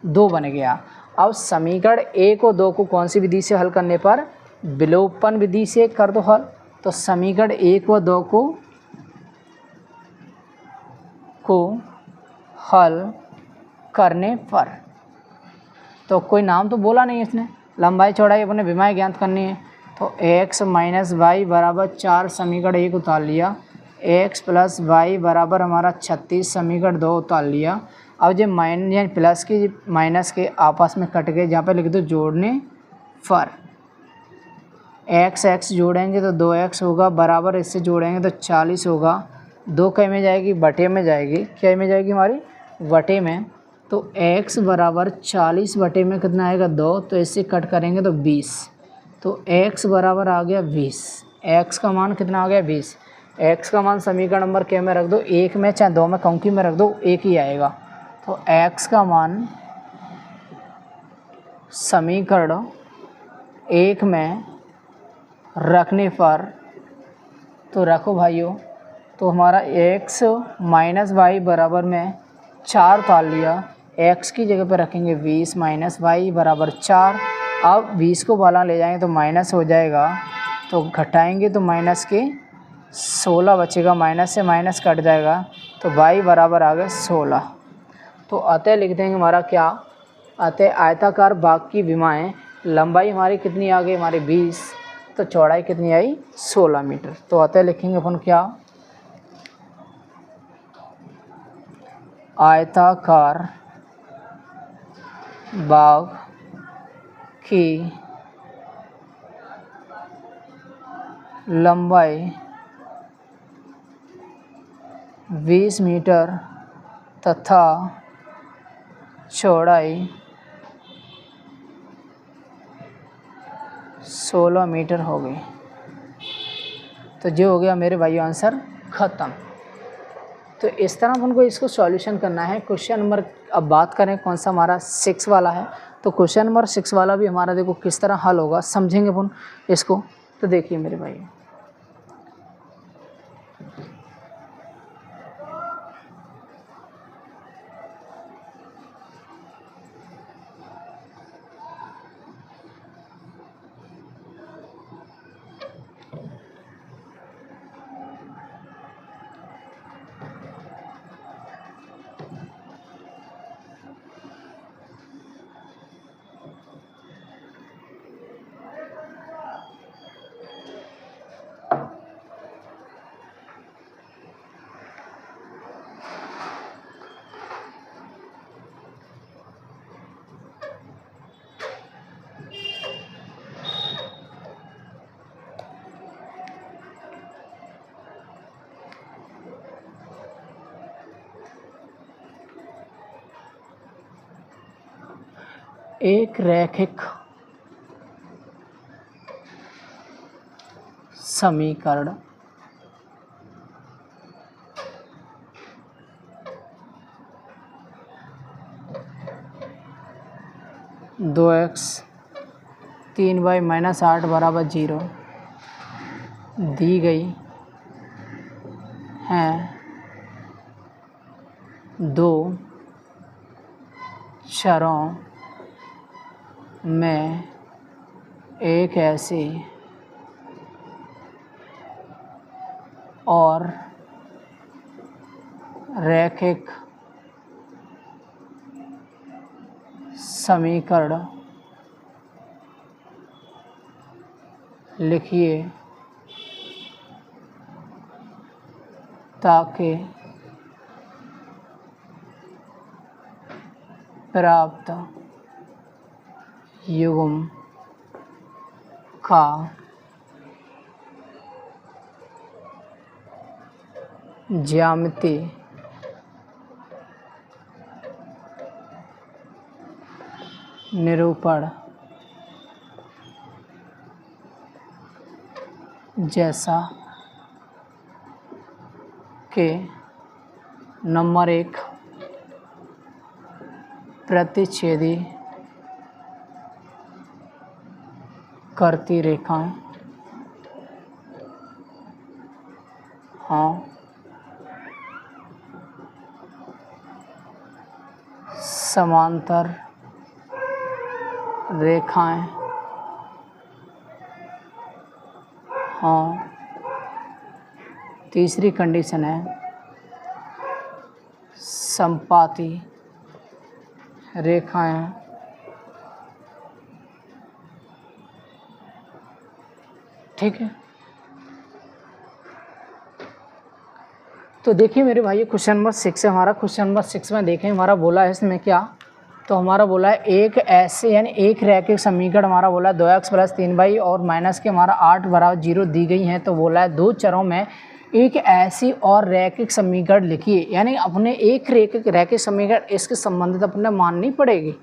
Speaker 1: 2 बन गया। अब समीकरण 1 और 2 को कौन सी विधि से हल करने पर, विलोपन विधि से कर दो हल। तो समीकरण 1 व 2 को हल करने पर, तो कोई नाम तो बोला नहीं इसने, लंबाई चौड़ाई अपने विमाएँ ज्ञात करनी है। तो x माइनस वाई बराबर 4, समीकरण 1 उतार लिया। x प्लस वाई बराबर हमारा 36, समीकरण 2 उतार लिया। अब जो माइनस यानी प्लस के माइनस के आपस में कट गए, जहाँ पे लिख दो जोड़ने पर, x जोड़ेंगे तो 2x होगा, बराबर इससे जोड़ेंगे तो 40 होगा। 2 कै में जाएगी, बटे में जाएगी, क्या में जाएगी हमारी, बटे में। तो x बराबर 40 बटे में कितना आएगा, 2। तो इससे कट करेंगे तो 20। तो x बराबर आ गया 20। x का मान कितना आ गया, 20। x का मान समीकरण नंबर क्या में रख दो, 1 में चाहे 2 में, कंकी में रख दो, 1 ही आएगा। तो x का मान समीकरण 1 में रखने पर, तो रखो भाइयों, तो हमारा x माइनस वाई बराबर में 4 उतार लिया। x की जगह पर रखेंगे 20 माइनस वाई बराबर 4। अब 20 को बाला ले जाएंगे तो माइनस हो जाएगा, तो घटाएंगे तो माइनस के 16 बचेगा, माइनस से माइनस कट जाएगा, तो y बराबर आ गया 16। तो अतः लिख देंगे हमारा क्या, अतः आयताकार बाघ की विमाएँ लंबाई हमारी कितनी आ गई, हमारी 20, तो चौड़ाई कितनी आई 16 मीटर। तो अतः लिखेंगे अपन क्या, आयताकार बाघ की लंबाई 20 मीटर तथा चौड़ाई 16 मीटर हो गई। तो जो हो गया मेरे भाइयों आंसर ख़त्म। तो इस तरह अपन को इसको सॉल्यूशन करना है। क्वेश्चन नंबर अब बात करें कौन सा हमारा 6 वाला है। तो क्वेश्चन नंबर 6 वाला भी हमारा देखो किस तरह हल होगा, समझेंगे अपन इसको। तो देखिए मेरे भाई, एक रैखिक समीकरण दो एक्स 3y माइनस 8 बराबर 0 दी गई है। दो चरों में एक ऐसी और रैखिक समीकरण लिखिए ताकि प्राप्त युग्म का ज्यामिति निरूपण जैसा कि नंबर 1 प्रतिच्छेदी करती रेखाएं, हाँ, समांतर रेखाएं, हाँ। तीसरी कंडीशन है संपाती रेखाएं, ठीक है। तो देखिए मेरे भाई क्वेश्चन नंबर 6 है हमारा। क्वेश्चन नंबर 6 में देखें हमारा बोला है इसमें क्या, तो हमारा बोला है एक ऐसे यानी एक रैखिक समीकरण हमारा बोला है 2x प्लस 3y और माइनस के हमारा 8 बराबर 0 दी गई है। तो बोला है दो चरों में एक ऐसी और रैखिक समीकरण लिखिए, यानी अपने एक रैखिक समीकरण इसके संबंधित अपने माननी पड़ेगी।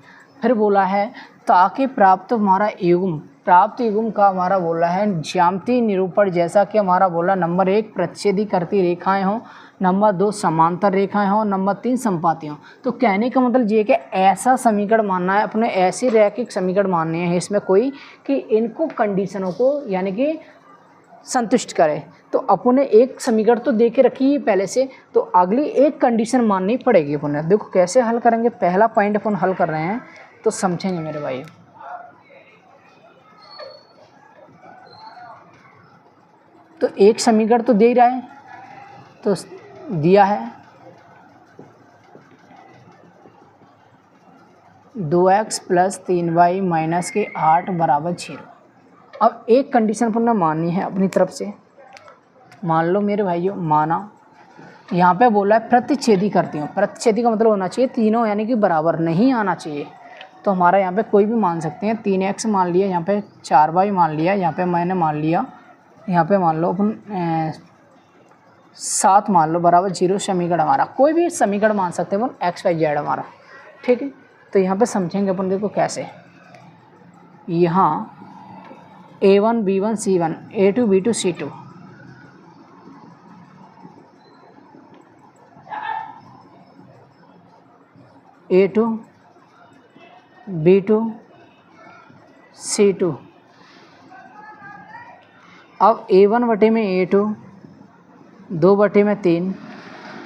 Speaker 1: फिर बोला है ताकि प्राप्त हमारा युग्म, प्राप्त युग्म का हमारा बोला है ज्यामितीय निरूपण जैसा कि हमारा बोला नंबर 1 प्रतिच्छेदी करती रेखाएं हों, नंबर 2 समांतर रेखाएं हों, नंबर 3 संपाती हों। तो कहने का मतलब ये कि ऐसा समीकरण मानना है, अपने ऐसे रैखिक समीकरण मानने हैं इसमें कोई कि इनको कंडीशनों को यानी कि संतुष्ट करे। तो अपने एक समीकरण तो दे के रखी है पहले से, तो अगली एक कंडीशन माननी पड़ेगी अपन। देखो कैसे हल करेंगे, पहला पॉइंट अपन हल कर रहे हैं तो समझेंगे मेरे भाई। तो एक समीकरण तो दे ही रहा है, तो दिया है 2x प्लस 3y माइनस के 8 बराबर 0। अब एक कंडीशन अपन ने माननी है अपनी तरफ से, मान लो मेरे भाइयों, माना यहाँ पे बोला है प्रतिच्छेदी करती हूँ। प्रतिच्छेदी का मतलब होना चाहिए तीनों यानी कि बराबर नहीं आना चाहिए। तो हमारा यहाँ पे कोई भी मान सकते हैं, 3x मान लिया, यहाँ पे 4y मान लिया, यहाँ पे मैंने मान लिया, यहाँ पे मान लो अपन 7 मान लो बराबर 0 समीकरण हमारा, कोई भी समीकरण मान सकते हैं अपन x y z हमारा, ठीक है। तो यहाँ पे समझेंगे अपन देखो कैसे, यहाँ A1 B1 C1 A2 B2 C2, A2 B2 C2। अब A1 बटे में A2 2 बटे में 3,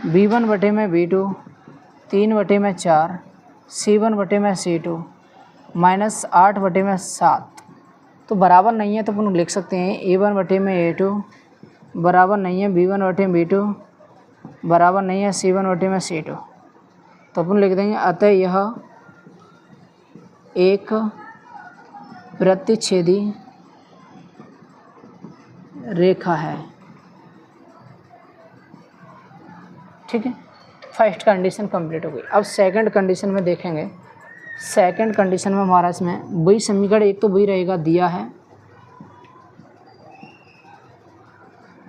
Speaker 1: B1 बटे में B2 3 बटे में 4, C1 बटे में C2 माइनस 8 बटे में 7। तो बराबर नहीं है तो अपन लिख सकते हैं A1 बटे में A2 बराबर नहीं है B1 बटे में B2 बराबर नहीं है C1 बटे में C2। तो अपन लिख देंगे अतः यह एक प्रतिच्छेदी रेखा है। ठीक है, फर्स्ट कंडीशन कंप्लीट हो गई। अब सेकंड कंडीशन में देखेंगे। सेकंड कंडीशन में हमारा इसमें वही समीकरण एक तो वही रहेगा, दिया है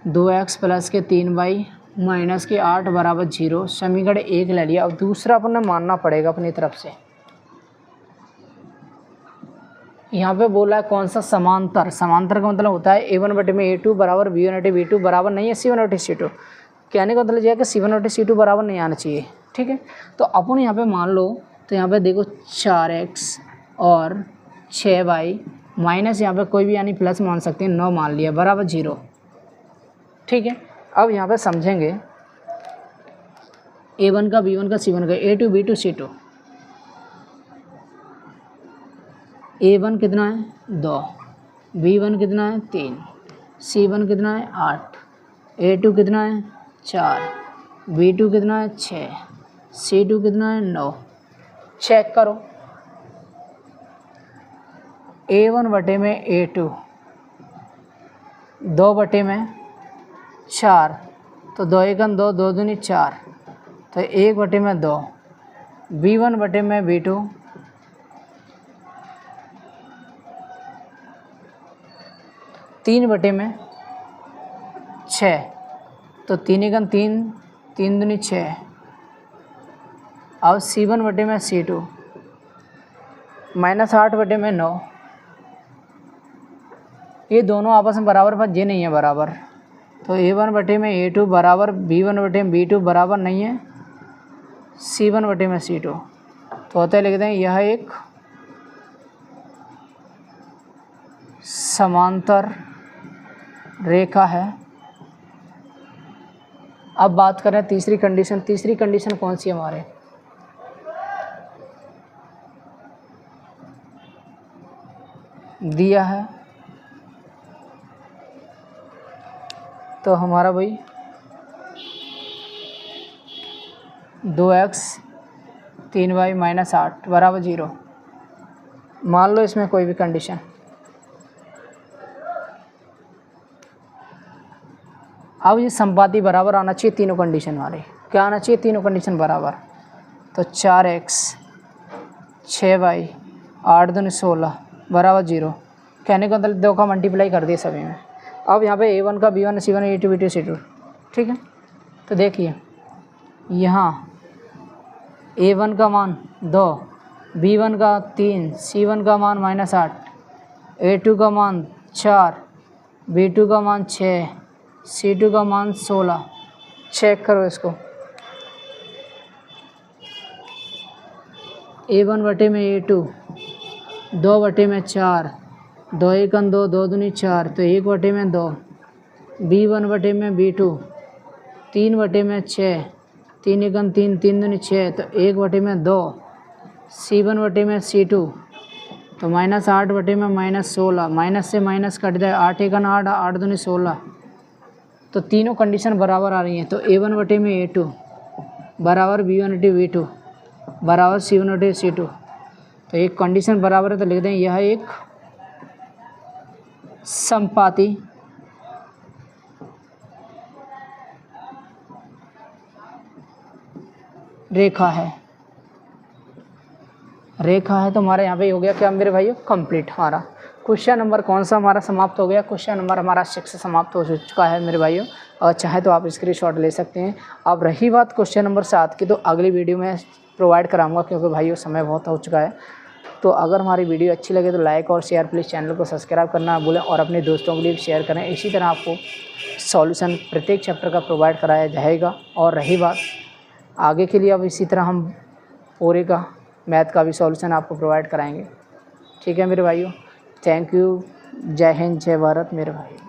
Speaker 1: 2x प्लस के 3y माइनस के 8 बराबर 0। समीकरण एक ले लिया। अब दूसरा अपन ने मानना पड़ेगा अपनी तरफ से। यहाँ पे बोला है कौन सा, समांतर। समांतर का मतलब होता है A1 बटे में A2 बराबर B1 बटे B2 बराबर नहीं है C1 बटे C2। कहने का मतलब यह है कि C1 बटे C2 बराबर नहीं आना चाहिए। ठीक है, तो अपन यहाँ पे मान लो, तो यहाँ पे देखो 4x और 6y माइनस यहाँ पे कोई भी यानी प्लस मान सकते हैं, 9 मान लिया बराबर 0। ठीक है, अब यहाँ पे समझेंगे A1 का B1 का C1 का A2 B2 C2। A1 कितना है 2, B1 कितना है 3, C1 कितना है 8, A2 कितना है 4, B2 कितना है 6, C2 कितना है 9। चेक करो A1 बटे में A2 2 बटे में 4, तो 2 एकम 2, 2 दूनी 4, तो 1 बटे में 2। B1 बटे में B2 3 बटे में 6, तो 3 एकम 3, 3 दूनी 6। अब C1 बटे में C2 माइनस 8 बटे में 9। ये दोनों आपस में बराबर, पर ये नहीं है बराबर। तो A1 बटे में A2 बराबर B1 बटे में B2 बराबर नहीं है C1 बटे में C2। तो होता है, लिखते हैं यह एक समांतर रेखा है। अब बात करें तीसरी कंडीशन। तीसरी कंडीशन कौन सी है हमारे, दिया है तो हमारा भाई 2x 3y माइनस 8 बराबर 0। मान लो इसमें कोई भी कंडीशन। अब ये संपाती बराबर आना चाहिए तीनों कंडीशन हमारे। क्या आना चाहिए, तीनों कंडीशन बराबर। तो 4x 6y 8 दूनी 16 बराबर 0। कहने को मतलब 2 का मल्टीप्लाई कर दिए सभी में। अब यहाँ पे A1 का B1 C1 A2 B2 C2। ठीक है, तो देखिए यहाँ A1 का मान 2, B1 का 3, C1 का मान माइनस 8, A2 का मान 4, B2 का मान 6, C2 का मान 16। चेक करो इसको। A1 बटे में A2 2 बटे में 4, 2 एकम 2, 2 दूनी 4, तो 1 बटे में 2। B1 बटे में B2 3 बटे में 6, 3 एकम 3, 3 दूनी 6, तो 1 बटे में 2। C1 बटे में C2 तो माइनस 8 बटे में माइनस 16, माइनस से माइनस कट जाए, 8 एकम 8, 8 दूनी 16। तो तीनों कंडीशन बराबर आ रही हैं। तो A1 बटे में A2 बराबर B1 बटे B2 बराबर C1 बटे C2। तो एक कंडीशन बराबर है, तो लिख दें यह एक समपाती रेखा है। रेखा है तो हमारे यहाँ पे हो गया क्या मेरे भाइयों, कंप्लीट। हमारा क्वेश्चन नंबर कौन सा हमारा समाप्त हो गया, क्वेश्चन नंबर हमारा 6 समाप्त हो चुका है मेरे भाइयों। और चाहे तो आप स्क्रीनशॉट ले सकते हैं। अब रही बात क्वेश्चन नंबर 7 की, तो अगली वीडियो में प्रोवाइड कराऊंगा, क्योंकि भाइयों समय बहुत हो चुका है। तो अगर हमारी वीडियो अच्छी लगे तो लाइक और शेयर, प्लीज़ चैनल को सब्सक्राइब करना ना भूलें और अपने दोस्तों के लिए शेयर करें। इसी तरह आपको सॉल्यूशन प्रत्येक चैप्टर का प्रोवाइड कराया जाएगा। और रही बात आगे के लिए, अब इसी तरह हम पूरे का मैथ का भी सॉल्यूशन आपको प्रोवाइड कराएंगे। ठीक है मेरे भाइयों, थैंक यू। जय हिंद, जय भारत मेरे भाई।